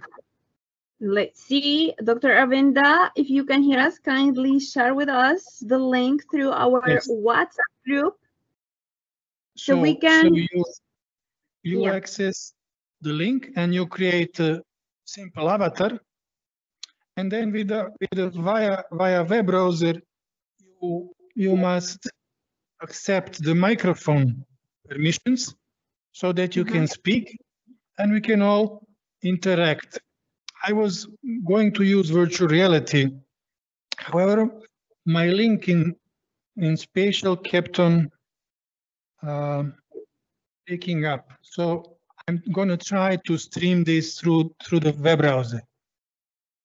S3: Let's see, Dr. Arvinda, if you can hear us, kindly share with us the link through our WhatsApp group. So we can...
S1: So you access the link and you create a simple avatar. And then via web browser, you must accept the microphone permissions so that you can speak and we can all interact. I was going to use virtual reality. However, my link in spatial kept on picking up. So I'm going to try to stream this through the web browser.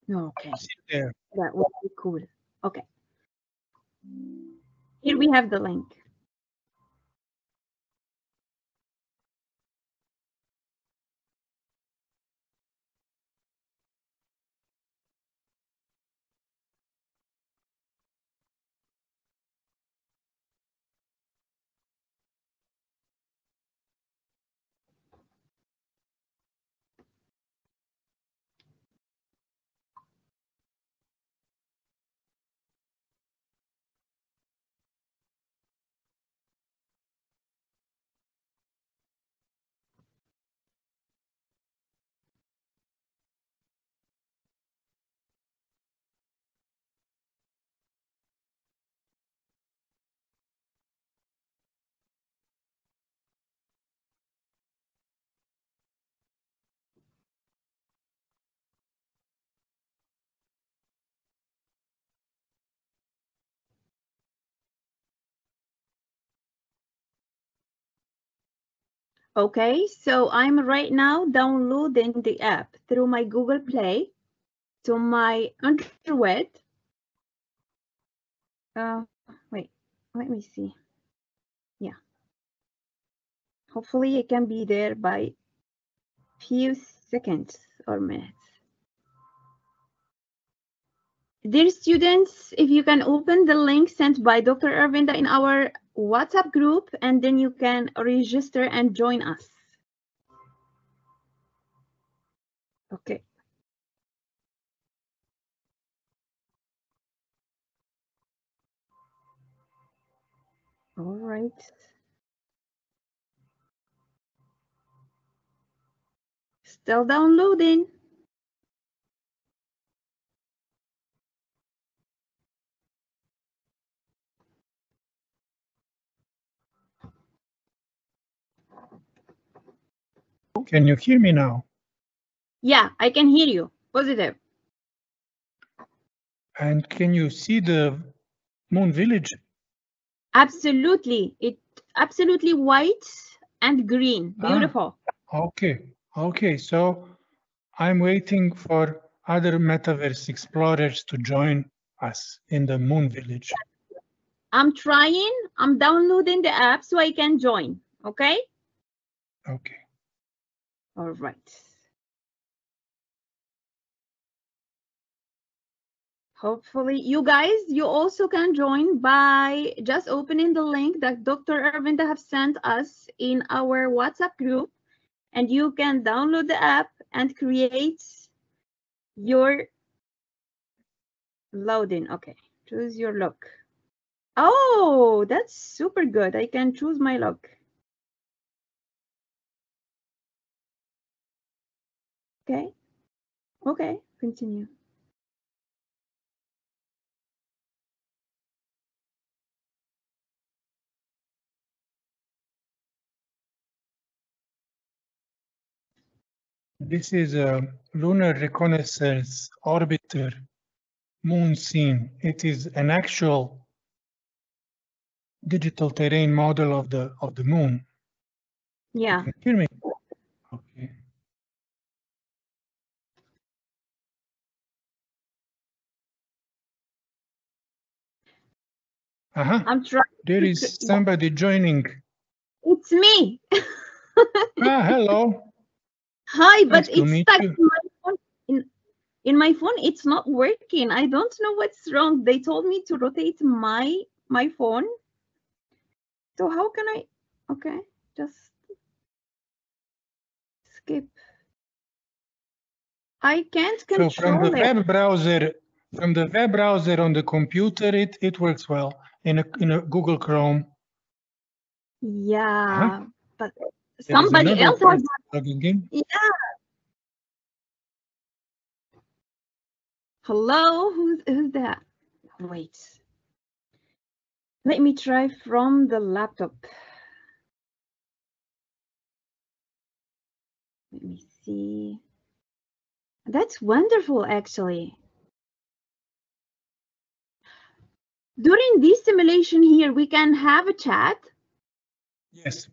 S3: Okay.
S1: There.
S3: That would be cool. Okay. Here we have the link. Okay, so I'm right now downloading the app through my Google Play to my Android. Wait, let me see. Yeah. Hopefully it can be there by few seconds or minutes. Dear students, if you can open the link sent by Dr. Arvinda in our WhatsApp group, and then you can register and join us. Okay. All right. Still downloading.
S1: Can you hear me now?
S3: Yeah, I can hear you. Positive.
S1: And can you see the moon village?
S3: Absolutely. It absolutely white and green. Beautiful.
S1: Okay. Okay. So I'm waiting for other metaverse explorers to join us in the moon village.
S3: I'm trying. I'm downloading the app so I can join. Okay.
S1: Okay.
S3: All right. Hopefully, you guys, you also can join by just opening the link that Dr. Arvinda have sent us in our WhatsApp group, and you can download the app and create your loading. Okay, choose your look. Oh, that's super good. I can choose my look. Okay. Okay, continue.
S1: This is a lunar reconnaissance orbiter moon scene. It is an actual digital terrain model of the moon.
S3: Yeah.
S1: You can hear me? Okay.
S3: I'm trying.
S1: There is somebody joining.
S3: It's me.
S1: Hello.
S3: Hi,
S1: Nice
S3: but
S1: to
S3: it's
S1: meet
S3: stuck
S1: you.
S3: in my phone. In my phone, it's not working. I don't know what's wrong. They told me to rotate my phone. So how can I? Okay, just skip. I can't control
S1: So from the
S3: it.
S1: web browser on the computer, it works well in a Google Chrome.
S3: Yeah, but
S1: There is
S3: somebody
S1: another
S3: else has.
S1: logging in.
S3: Yeah. Hello, who's that? Wait. Let me try from the laptop. Let me see. That's wonderful, actually. During this simulation here, we can have a chat.
S1: Yes.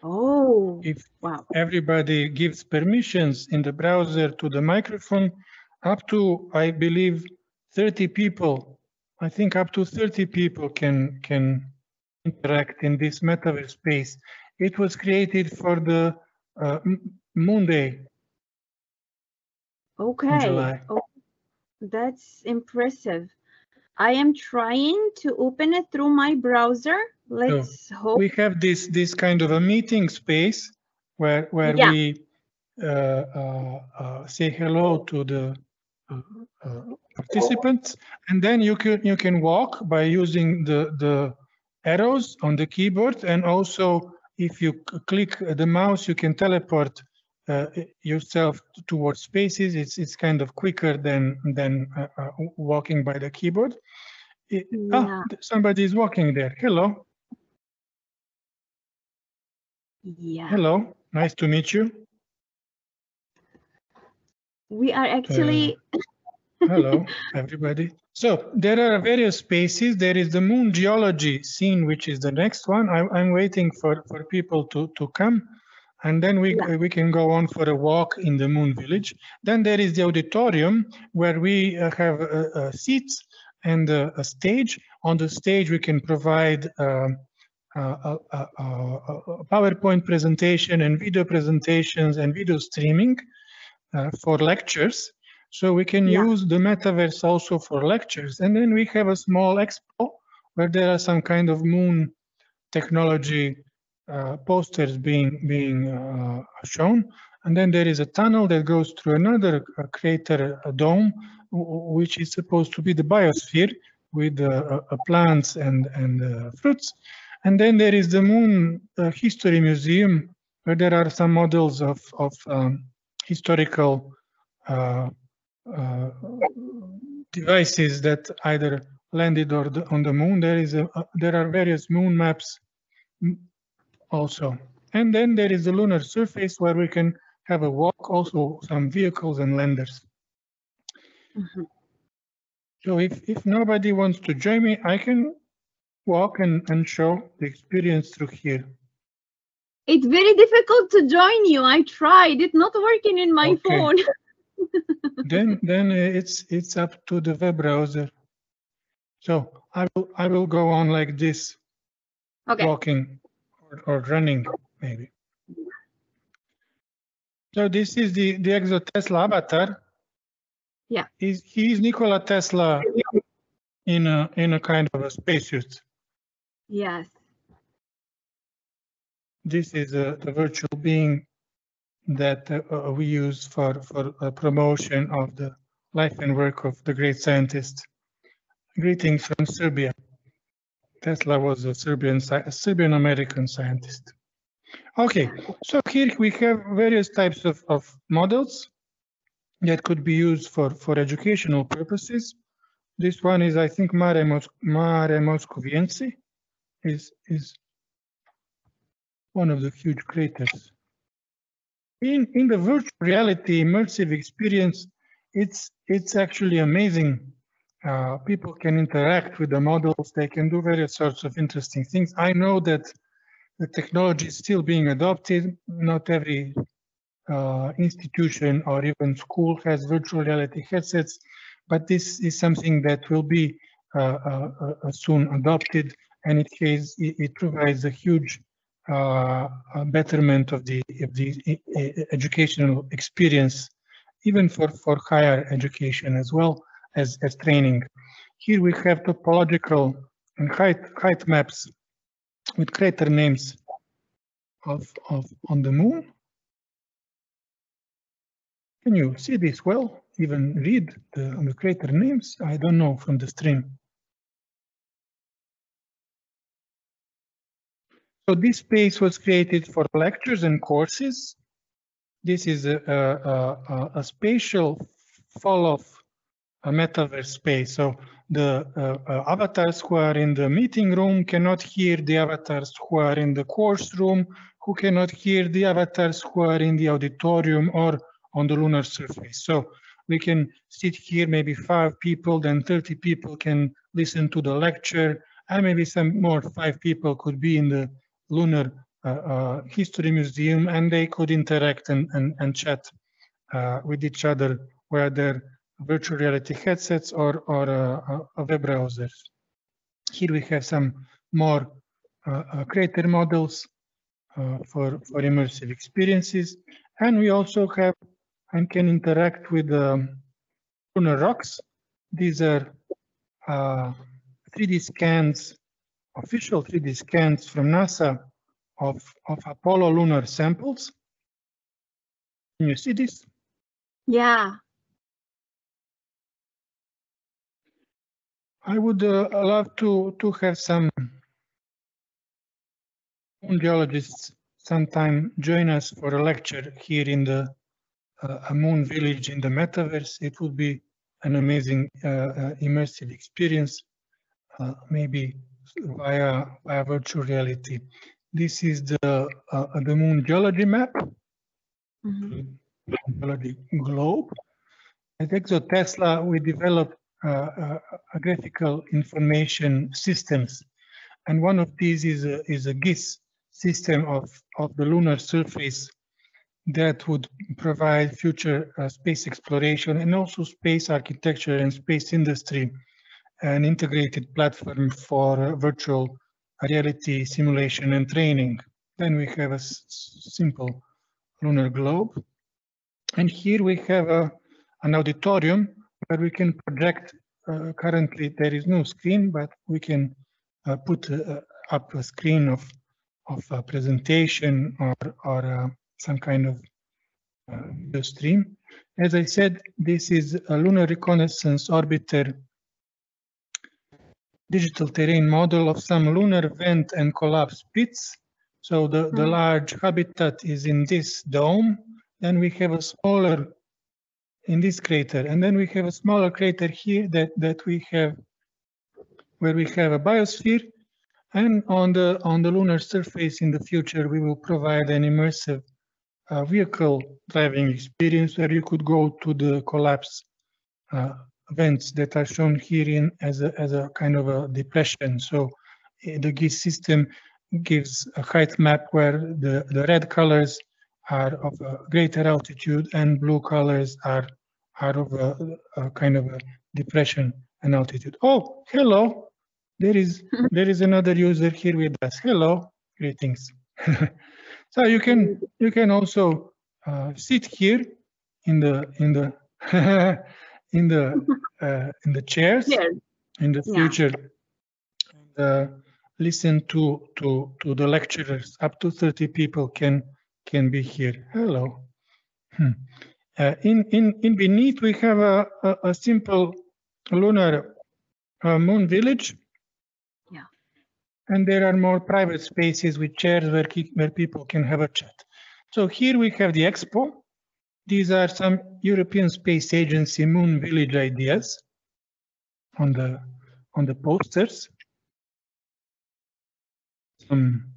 S3: Oh,
S1: If
S3: wow.
S1: everybody gives permissions in the browser to the microphone, up to, I believe, 30 people, I think up to 30 people can interact in this metaverse space. It was created for the Moon Day.
S3: Okay.
S1: In July.
S3: Oh, that's impressive. I am trying to open it through my browser. Let's hope.
S1: We have this kind of a meeting space where
S3: Yeah.
S1: we say hello to the participants, and then you can walk by using the arrows on the keyboard, and also if you click the mouse, you can teleport yourself towards spaces. It's kind of quicker than walking by the keyboard. Somebody is walking there. Hello.
S3: Yeah.
S1: Hello. Nice to meet you.
S3: We are actually.
S1: Hello, everybody. So there are various spaces. There is the moon geology scene, which is the next one. I'm waiting for people to come. And then we can go on for a walk in the moon village. Then there is the auditorium where we have seats and a stage. On the stage, we can provide a PowerPoint presentation and video presentations and video streaming for lectures. So we can use the metaverse also for lectures. And then we have a small expo where there are some kind of moon technology posters being shown. And then there is a tunnel that goes through another crater dome, which is supposed to be the biosphere with plants and fruits. And then there is the Moon History Museum, where there are some models of historical devices that either landed or on the moon. There are various moon maps also. And then there is the lunar surface where we can have a walk, also some vehicles and landers.
S3: Mm-hmm.
S1: So if nobody wants to join me, I can walk and show the experience through here.
S3: It's very difficult to join you. I tried. It's not working in my phone.
S1: then it's up to the web browser. So I will go on like this, walking or running maybe. So this is the ExoTesla avatar.
S3: Yeah.
S1: He's Nikola Tesla in a kind of a spacesuit.
S3: Yes.
S1: This is the virtual being that we use for promotion of the life and work of the great scientist. Greetings from Serbia. Tesla was a Serbian-American scientist. Okay, so here we have various types of models that could be used for educational purposes. This one is, I think, Mare Moscoviense is one of the huge craters. In the virtual reality immersive experience, it's actually amazing. People can interact with the models. They can do various sorts of interesting things. I know that the technology is still being adopted. Not every institution or even school has virtual reality headsets, but this is something that will be soon adopted, and it provides a huge betterment of the educational experience, even for higher education as well as training. Here we have topological and height maps with crater names on the moon. Can you see this well? Even read the crater names? I don't know from the stream. So this space was created for lectures and courses. This is a spatial fall of a metaverse space. So the avatars who are in the meeting room cannot hear the avatars who are in the course room, who cannot hear the avatars who are in the auditorium or on the lunar surface. So we can sit here, maybe 5 people, then 30 people can listen to the lecture, and maybe some more 5 people could be in the lunar history museum, and they could interact and chat with each other, whether virtual reality headsets or web browsers. Here we have some more crater models for immersive experiences, and we also have and can interact with lunar rocks. These are 3D scans, official 3D scans from NASA of Apollo lunar samples. Can you see this?
S3: Yeah.
S1: I would love to have some moon geologists sometime join us for a lecture here in the moon village in the metaverse. It would be an amazing immersive experience, maybe via virtual reality. This is the moon geology map, geology globe. At ExoTesla, we developed graphical information systems, and one of these is a GIS system of the lunar surface that would provide future space exploration and also space architecture and space industry, an integrated platform for virtual reality simulation and training. Then we have a simple lunar globe, and here we have an auditorium where we can project. Currently there is no screen, but we can put up a screen of a presentation or some kind of video stream. As I said, this is a lunar reconnaissance orbiter digital terrain model of some lunar vent and collapse pits. So the large habitat is in this dome. Then we have a smaller in this crater, and then we have a smaller crater here that we have where we have a biosphere. And on the lunar surface in the future, we will provide an immersive vehicle driving experience where you could go to the collapse vents that are shown here as a kind of a depression. So the GIS system gives a height map where the red colors are of a greater altitude and blue colors are of a kind of a depression and altitude. Oh, hello. There is another user here with us. Hello, greetings. So you can also sit here in the in the chairs in the future, and listen to the lecturers. Up to 30 people can be here. Hello. In beneath we have a simple lunar moon village. And there are more private spaces with chairs where people can have a chat. So here we have the expo. These are some European Space Agency moon village ideas on the posters. Some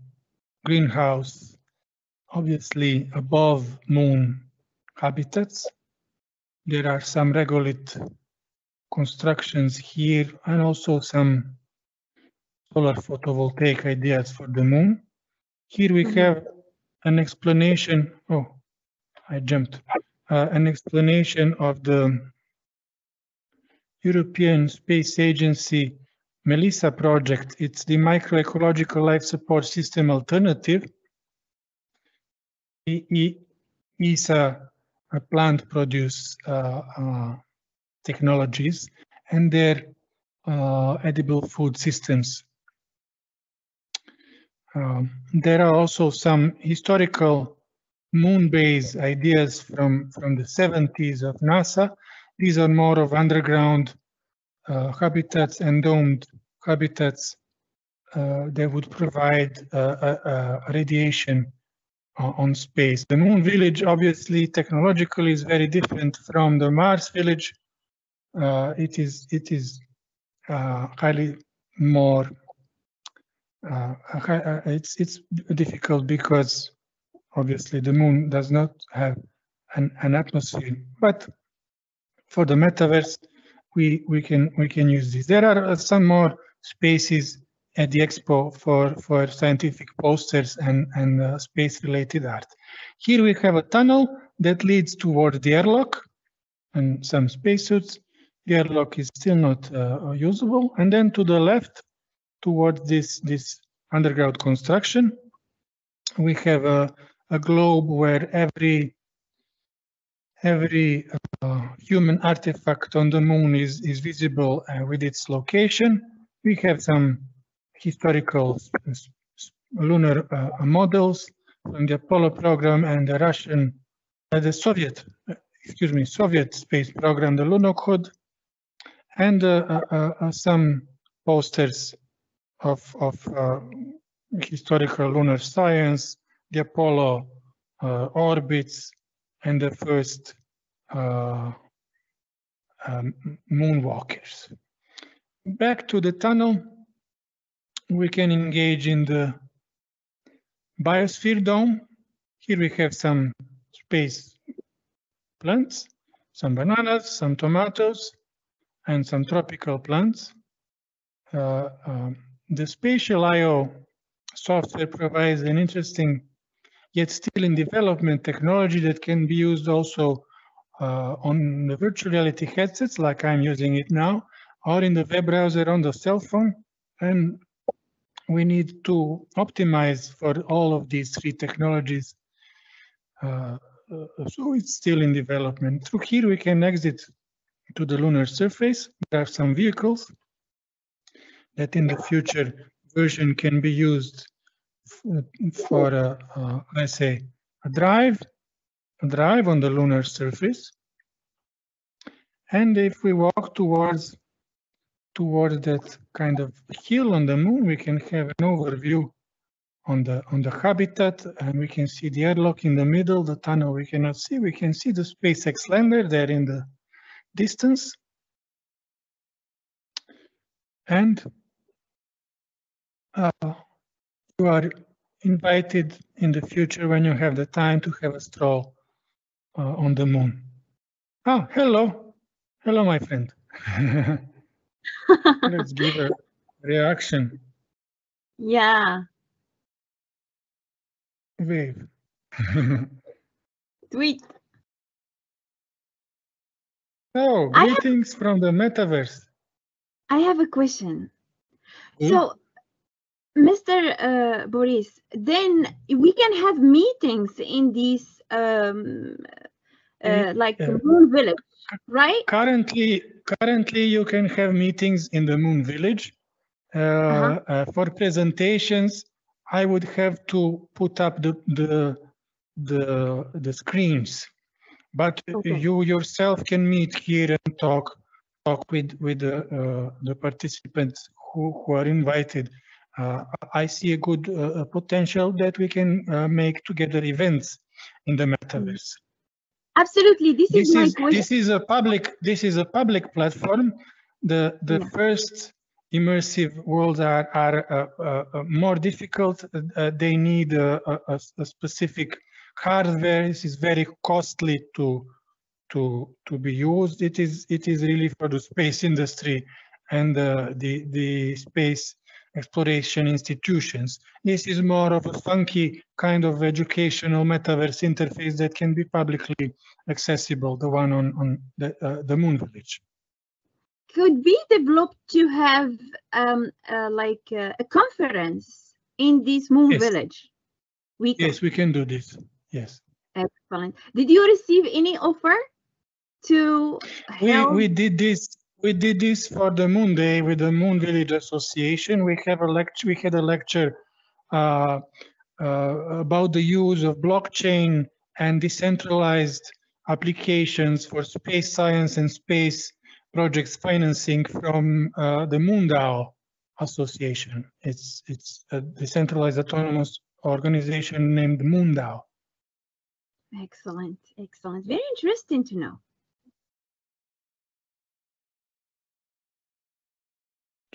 S1: greenhouse, obviously above moon habitats. There are some regolith constructions here and also some solar photovoltaic ideas for the moon. Here we have an explanation. Oh, I jumped. An explanation of the European Space Agency MELISA project. It's the Microecological Life Support System Alternative. ESA plant produce technologies and their edible food systems. There are also some historical moon base ideas from the 70s of NASA. These are more of underground habitats and domed habitats that would provide radiation on space. The moon village, obviously, technologically is very different from the Mars village. It is highly more. It's difficult because obviously the moon does not have an atmosphere. But for the metaverse, we can use this. There are some more spaces at the expo for scientific posters and space-related art. Here we have a tunnel that leads towards the airlock and some spacesuits. The airlock is still not usable. And then to the left, towards this underground construction, we have a globe where every human artifact on the moon is visible with its location. We have some historical lunar models from the Apollo program and the Russian, the Soviet space program, the Lunokhod, and some posters of historical lunar science, the Apollo orbits, and the first moonwalkers. Back to the tunnel, we can engage in the biosphere dome. Here we have some space plants, some bananas, some tomatoes, and some tropical plants. The spatial I/O software provides an interesting, yet still in development technology that can be used also on the virtual reality headsets, like I'm using it now, or in the web browser on the cell phone. And we need to optimize for all of these three technologies. So it's still in development. Through here, we can exit to the lunar surface. There are some vehicles that in the future version can be used for, let's say, a drive. drive on the lunar surface. And if we walk towards that kind of hill on the moon, we can have an overview on the habitat, and we can see the airlock in the middle. The tunnel we cannot see. We can see the SpaceX lander there in the distance. And you are invited in the future, when you have the time, to have a stroll on the moon. Oh, hello. Hello, my friend. Let's give a reaction.
S3: Yeah.
S1: Wave.
S3: Tweet.
S1: Oh, greetings from the metaverse.
S3: I have a question.
S1: Hmm?
S3: So, Mr. Boris, then we can have meetings in these like the Moon Village, right?
S1: Currently, you can have meetings in the Moon Village. For presentations, I would have to put up the screens, but you yourself can meet here and talk with the participants who are invited. I see a good potential that we can make together events in the metaverse.
S3: Absolutely, this is my question.
S1: This is a public platform. The first immersive worlds are more difficult. They need a specific hardware. This is very costly to be used. It is really for the space industry and the space exploration institutions. This is more of a funky kind of educational metaverse interface that can be publicly accessible, the one on the Moon Village.
S3: Could be developed to have like a conference in this Moon Village?
S1: Yes, we can do this. Yes.
S3: Excellent. Did you receive any offer to help?
S1: We did this. We did this for the Moon Day with the Moon Village Association. We had a lecture about the use of blockchain and decentralized applications for space science and space projects financing from the MoonDAO Association. It's a decentralized autonomous organization named MoonDAO.
S3: Excellent, excellent. Very interesting to know.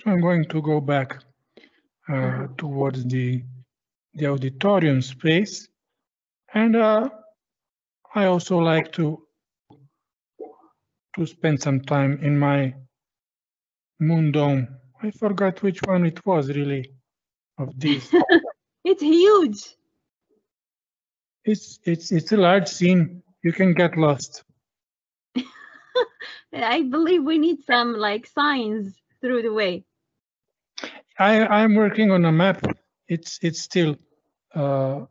S1: So I'm going to go back towards the auditorium space, and I also like to spend some time in my moon dome. I forgot which one it was really of these.
S3: It's huge.
S1: It's a large scene. You can get lost.
S3: I believe we need some like signs through the way.
S1: I'm working on a map. It's still a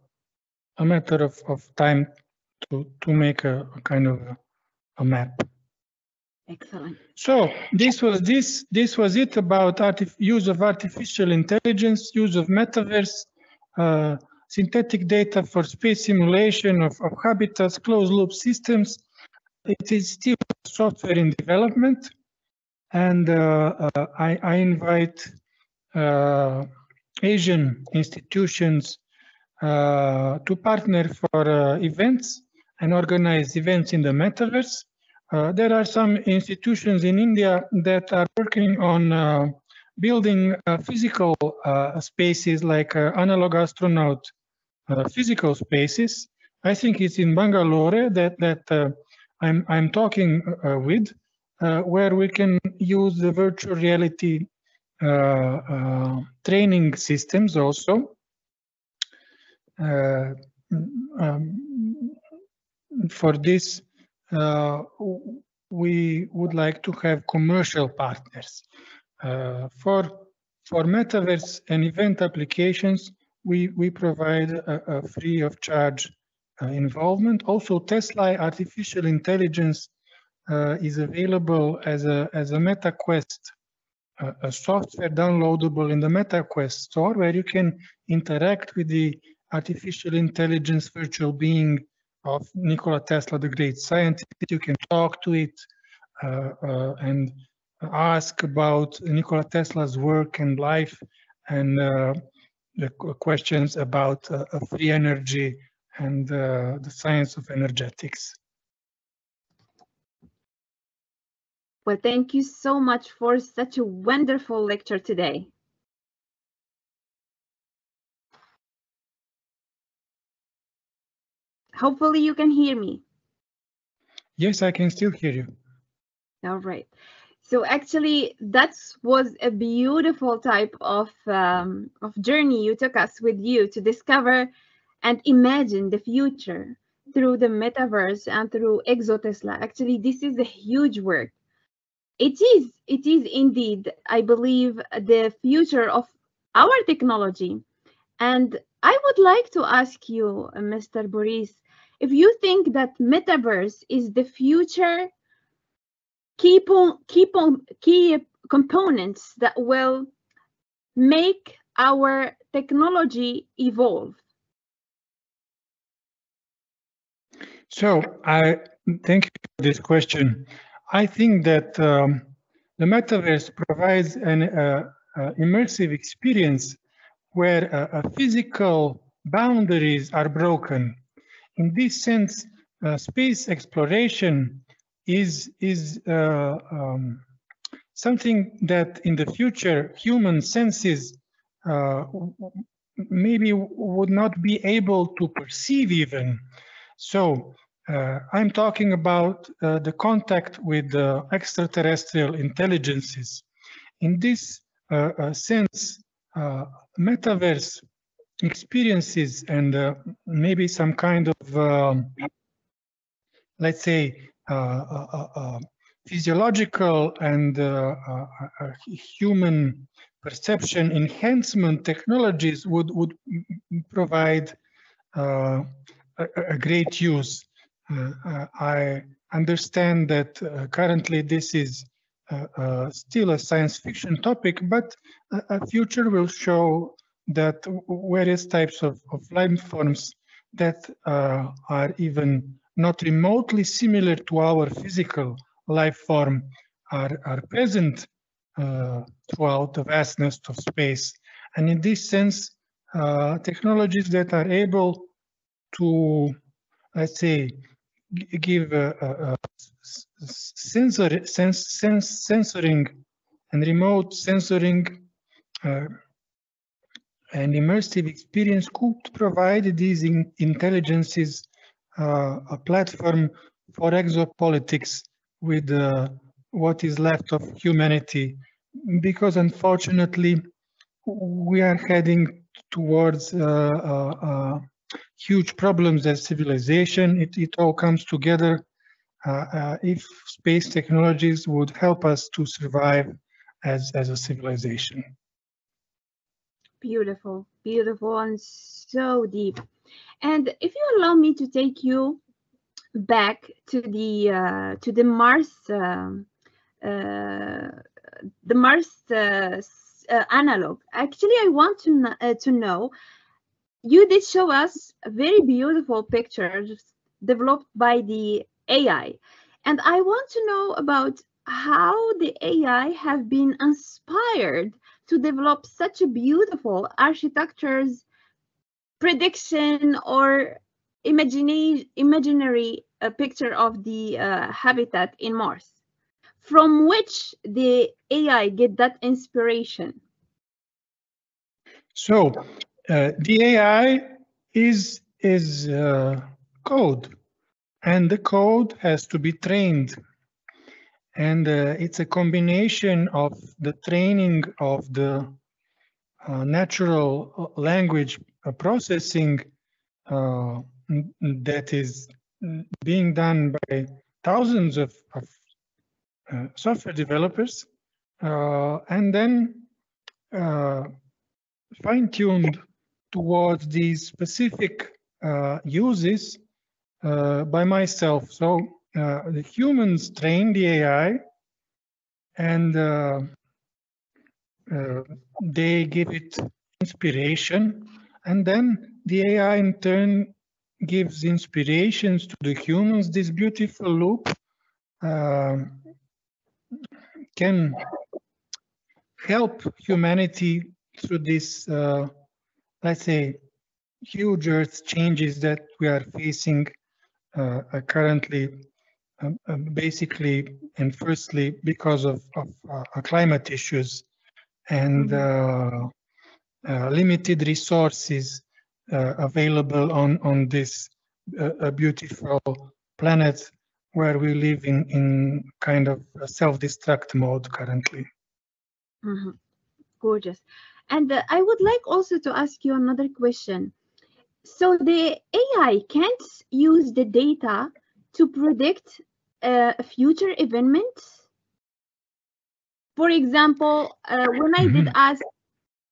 S1: matter of time to make a kind of a map.
S3: Excellent.
S1: So this was it about use of artificial intelligence, use of metaverse, synthetic data for space simulation of habitats, closed loop systems. It is still software in development, and I invite Asian institutions to partner for events and organize events in the metaverse. There are some institutions in India that are working on building physical spaces like analog astronaut physical spaces. I think it's in Bangalore that I'm talking with, where we can use the virtual reality training systems also. For this, we would like to have commercial partners. For metaverse and event applications, we provide a free of charge involvement. Also, Tesla artificial intelligence is available as a MetaQuest, a software downloadable in the MetaQuest store, where you can interact with the artificial intelligence virtual being of Nikola Tesla, the great scientist. You can talk to it and ask about Nikola Tesla's work and life, and the questions about free energy and the science of energetics.
S3: Well, thank you so much for such a wonderful lecture today. Hopefully you can hear me.
S1: Yes, I can still hear you.
S3: All right. So actually, that was a beautiful type of journey you took us with you to discover and imagine the future through the metaverse and through EXOTESLA. Actually, this is a huge work. It is indeed, I believe, the future of our technology. And I would like to ask you, Mr. Boris, if you think that metaverse is the future key components that will make our technology evolve.
S1: So I thank you for this question. I think that the metaverse provides an immersive experience where physical boundaries are broken. In this sense, space exploration is something that in the future human senses maybe would not be able to perceive even. So I'm talking about the contact with extraterrestrial intelligences. In this sense, metaverse experiences and maybe some kind of, let's say, physiological and human perception enhancement technologies would provide a great use. I understand that currently this is still a science fiction topic, but a future will show that various types of life forms that are even not remotely similar to our physical life form are present throughout the vastness of space. And in this sense, technologies that are able to, let's say, give sensoring and remote sensoring and immersive experience could provide these intelligences a platform for exopolitics with what is left of humanity, because unfortunately we are heading towards huge problems as civilization. It all comes together if space technologies would help us to survive as a civilization.
S3: Beautiful, beautiful, and so deep. And if you allow me to take you back to the Mars analog. Actually, I want to know. You did show us very beautiful pictures developed by the AI, and I want to know about how the AI have been inspired to develop such a beautiful architecture's prediction or imaginary picture of the habitat in Mars, from which the AI get that inspiration.
S1: So the AI is code, and the code has to be trained, and it's a combination of the training of the natural language processing that is being done by thousands of software developers, and then fine-tuned towards these specific uses by myself. So the humans train the AI, and they give it inspiration, and then the AI in turn gives inspirations to the humans. This beautiful loop can help humanity through this, let's say, huge Earth changes that we are facing currently, basically and firstly because of climate issues and limited resources available on this beautiful planet where we live in kind of a self-destruct mode currently.
S3: Gorgeous. And I would like also to ask you another question. So the AI can't use the data to predict future events? For example, when I did ask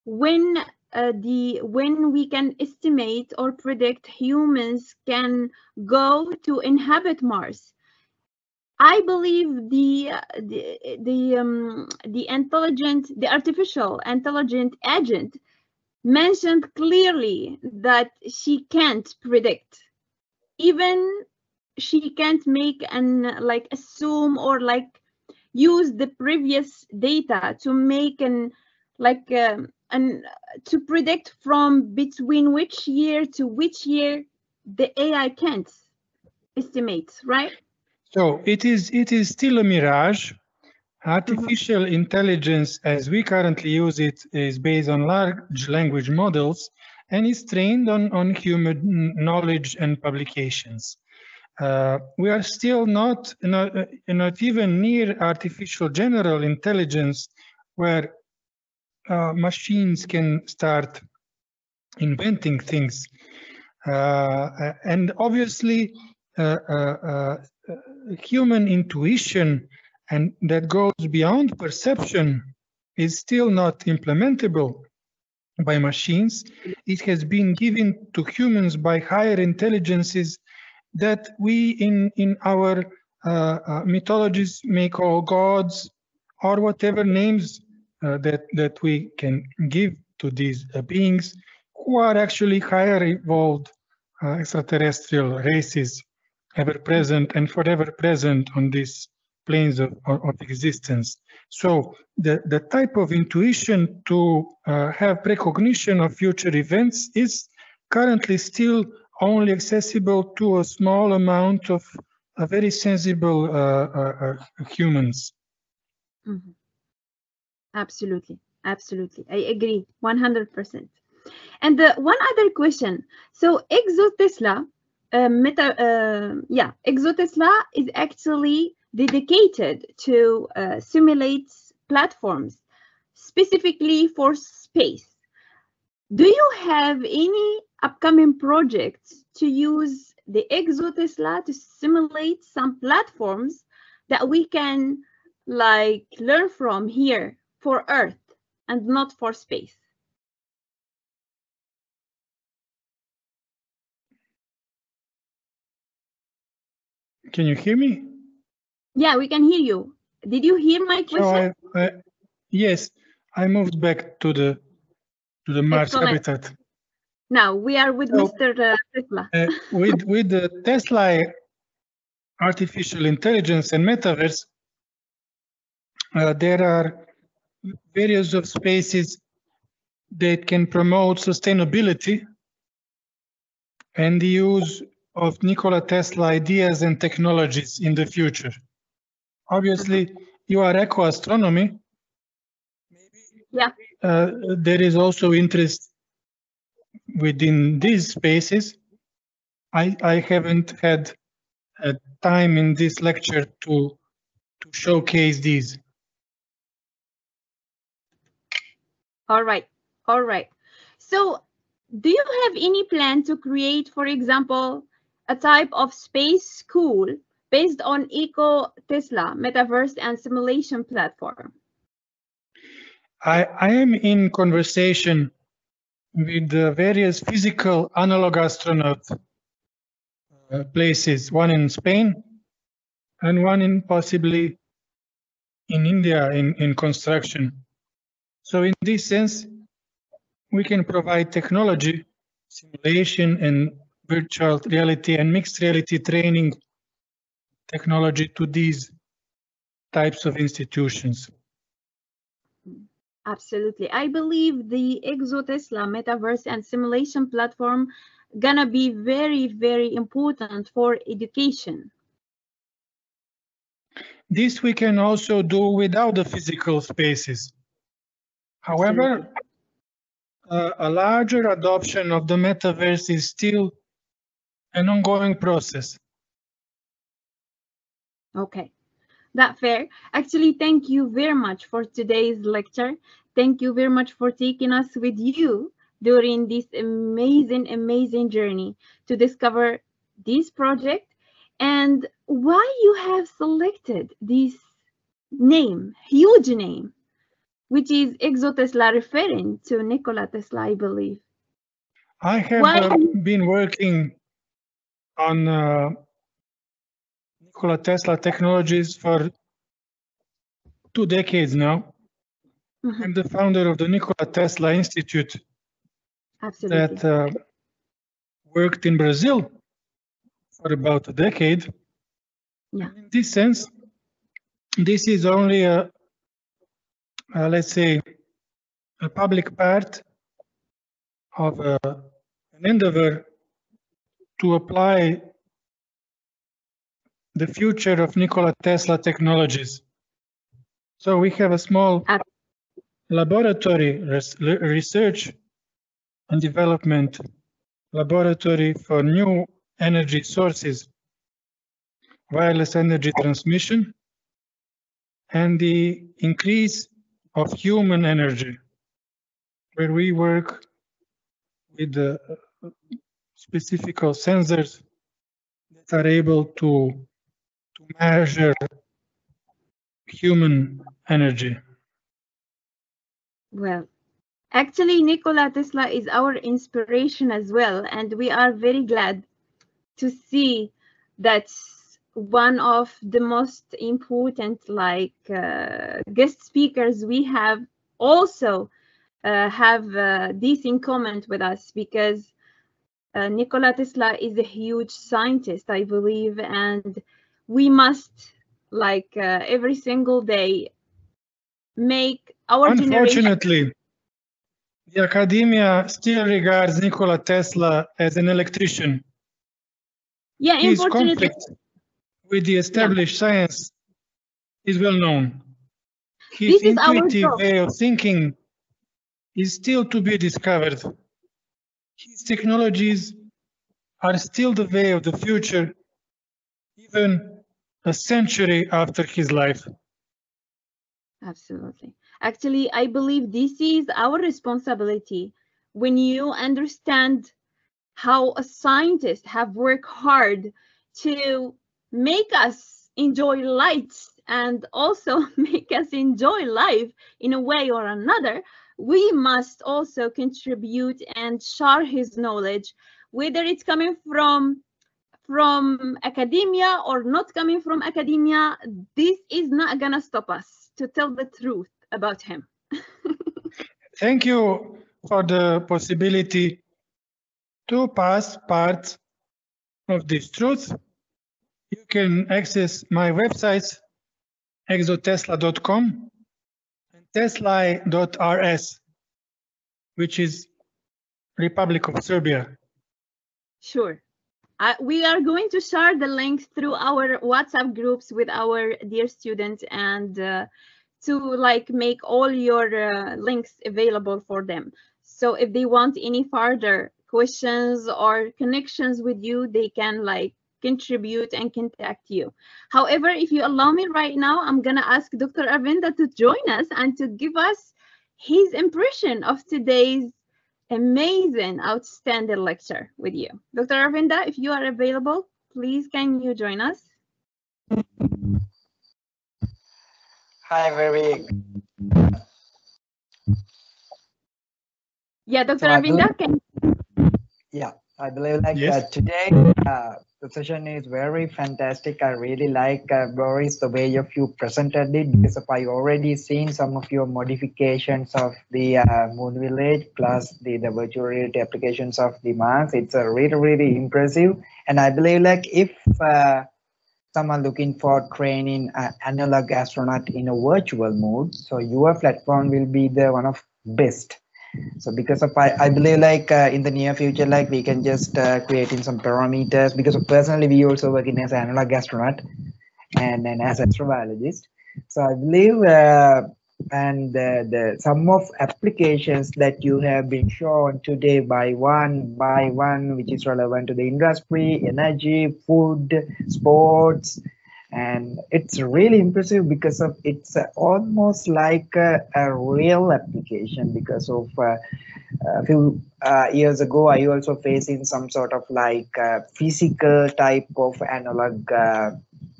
S3: when we can estimate or predict humans can go to inhabit Mars, I believe the artificial intelligent agent mentioned clearly that she can't predict. Even she can't make like assume or like use the previous data to make to predict from between which year to which year the AI can't estimate, right?
S1: So it is still a mirage. Artificial intelligence, as we currently use it, is based on large language models and is trained on human knowledge and publications. We are still not even near artificial general intelligence, where machines can start inventing things. And obviously, human intuition, and that goes beyond perception, is still not implementable by machines. It has been given to humans by higher intelligences that we in our mythologies may call gods, or whatever names that we can give to these beings, who are actually higher evolved extraterrestrial races, ever present and forever present on these planes of existence. So the type of intuition to have precognition of future events is currently still only accessible to a small amount of very sensible humans.
S3: Absolutely, absolutely. I agree 100%. And one other question. So ExoTesla ExoTesla is actually dedicated to simulate platforms specifically for space. Do you have any upcoming projects to use the ExoTesla to simulate some platforms that we can like learn from here for Earth and not for space?
S1: Can you hear me?
S3: Yeah, we can hear you. Did you hear my question?
S1: So yes, I moved back to the Mars
S3: Excellent.
S1: Habitat.
S3: Now we are with Mr. Tesla.
S1: With the Tesla artificial intelligence and metaverse, there are various of spaces that can promote sustainability and the use of Nikola Tesla ideas and technologies in the future. Obviously, you are Eco Astronomy.
S3: Yeah.
S1: There is also interest within these spaces. I haven't had time in this lecture to showcase these.
S3: All right. All right. So do you have any plan to create, for example, a type of space school based on EcoTesla Metaverse and simulation platform?
S1: I am in conversation with the various physical analog astronaut places, one in Spain and one in possibly in India in construction. So in this sense, we can provide technology, simulation, and virtual reality and mixed reality training technology to these types of institutions.
S3: Absolutely. I believe the EXOTESLA Metaverse and simulation platform gonna be very, very important for education.
S1: This we can also do without the physical spaces. However, a larger adoption of the metaverse is still an ongoing process.
S3: Okay, that's fair. Actually, thank you very much for today's lecture. Thank you very much for taking us with you during this amazing journey to discover this project and why you have selected this name, huge name, which is EXOTESLA, referring to Nikola Tesla, I believe.
S1: I have been working on Nikola Tesla technologies for 2 decades now. I'm the founder of the Nikola Tesla Institute.
S3: Absolutely.
S1: That worked in Brazil for about a decade.
S3: Yeah.
S1: In this sense, this is only let's say, a public part of an endeavor to apply the future of Nikola Tesla technologies. So we have a small laboratory, research and development laboratory for new energy sources, wireless energy transmission, and the increase of human energy, where we work with the specific sensors that are able to measure human energy.
S3: Well, actually, Nikola Tesla is our inspiration as well, and we are very glad to see that one of the most important guest speakers we have also have this in common with us, because Nikola Tesla is a huge scientist, I believe, and we must, every single day, make our generation.
S1: Unfortunately, the academia still regards Nikola Tesla as an electrician.
S3: Yeah,
S1: his
S3: unfortunately.
S1: conflict with the established science is well known. His intuitive way of thinking is still to be discovered. His technologies are still the way of the future, even a century after his life.
S3: Absolutely. Actually, I believe this is our responsibility. When you understand how a scientist have worked hard to make us enjoy light and also make us enjoy life in a way or another, we must also contribute and share his knowledge, whether it's coming from academia or not coming from academia. This is not gonna stop us to tell the truth about him.
S1: Thank you for the possibility to pass part of this truth. You can access my websites, exotesla.com and tesla.rs, which is Republic of Serbia.
S3: Sure. We are going to share the links through our WhatsApp groups with our dear students, and to make all your links available for them. So if they want any further questions or connections with you, they can contribute and contact you. However, if you allow me right now, I'm gonna ask Dr. Arvinda to join us and to give us his impression of today's amazing, outstanding lecture with you. Dr. Arvinda, if you are available, please can you join us?
S2: Hi, Vivek.
S3: Yeah, Dr. Arvinda, can.
S2: Yeah, I believe like
S1: Yes.
S2: today the session is very fantastic. I really like Boris the way you presented it, because I already seen some of your modifications of the Moon Village plus the virtual reality applications of the Mars. It's really impressive, and I believe like if someone looking for training analog astronaut in a virtual mode, so your platform will be the one of best. So because of I believe like in the near future, like we can just create in some parameters, because personally we also working as an analog astronaut and as astrobiologist. So I believe and the some of applications that you have been shown today by one, which is relevant to the industry, energy, food, sports, and it's really impressive because of it's almost like a real application, because of a few years ago I also facing some sort of like physical type of analog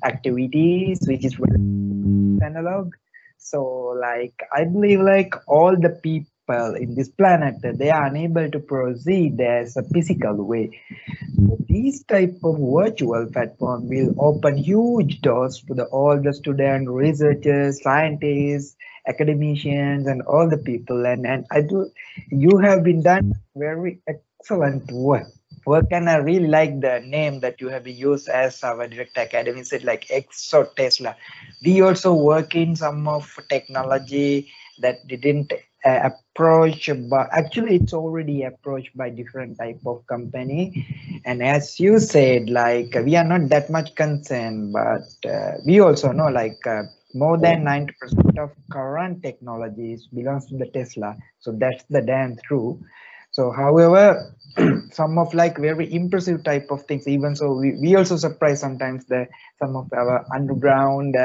S2: activities which is analog. So like I believe like all the people in this planet, they are unable to proceed as a physical way. These type of virtual platform will open huge doors to all the students, researchers, scientists, academicians, and all the people. And I do, you have been done very excellent work. And I really like the name that you have used, as our director academy said, like EXOTESLA. We also work in some of technology that didn't approach, but actually it's already approached by different type of company. And as you said, like we are not that much concerned, but we also know like more than 90% of current technologies belongs to the Tesla. So that's the damn true. So however, some of like very impressive type of things, even so we also surprise sometimes the some of our underground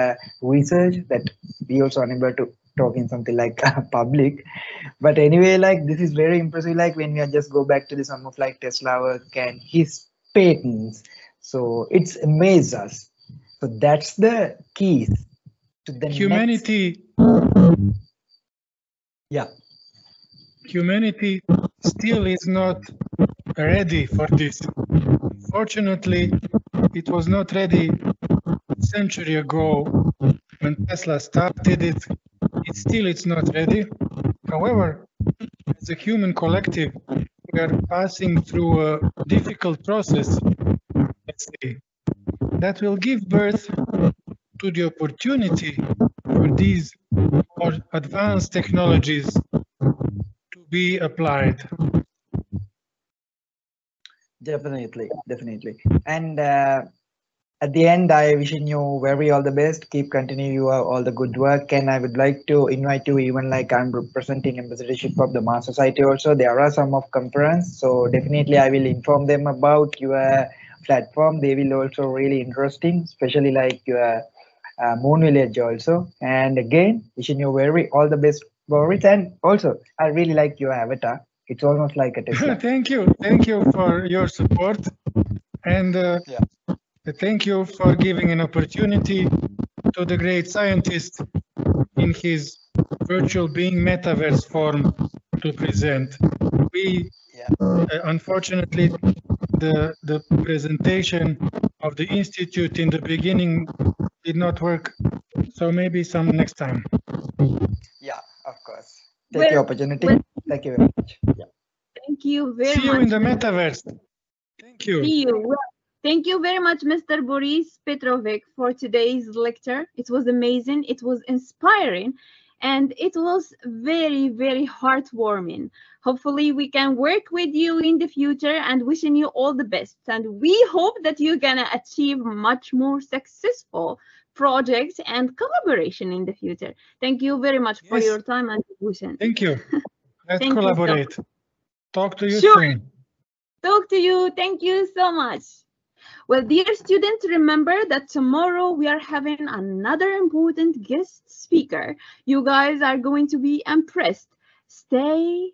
S2: research that we also unable to talk in something like public. But anyway, like this is very impressive, like when we just go back to the some of like Tesla work and his patents, so it's amazes us. So that's the keys to the
S1: Humanity.
S2: Yeah.
S1: Humanity still is not ready for this. Fortunately, it was not ready a century ago when Tesla started it. It's not ready. However, as a human collective, we are passing through a difficult process, let's say, that will give birth to the opportunity for these more advanced technologies to be applied.
S2: Definitely. And at the end, I wishing you very all the best. Keep continue your all the good work, and I would like to invite you, even like I'm representing ambassadorship of the Mars Society also. There are some of conference, so definitely I will inform them about your platform. They will also really interesting, especially like your Moon Village also. And again, wishing you very all the best, Boris. And also, I really like your avatar. It's almost like a Tesla.
S1: Thank you for your support, and thank you for giving an opportunity to the great scientist in his virtual being metaverse form to present. We unfortunately the presentation of the institute in the beginning did not work, so maybe some next time.
S2: Yeah, of course. Take the opportunity. Thank you very much. Yeah.
S3: Thank you very much.
S1: See you in the metaverse. Thank you.
S3: See you. Thank you very much, Mr. Boris Petrovic, for today's lecture. It was amazing. It was inspiring. And it was very, very heartwarming. Hopefully, we can work with you in the future, and wishing you all the best. And we hope that you're going to achieve much more successful projects and collaboration in the future. Thank you very much for your time and devotion.
S1: Thank you. Let's
S3: Thank
S1: collaborate.
S3: You so
S1: Talk to you
S3: sure.
S1: soon.
S3: Talk to you. Thank you so much. Well, dear students, remember that tomorrow we are having another important guest speaker. You guys are going to be impressed. Stay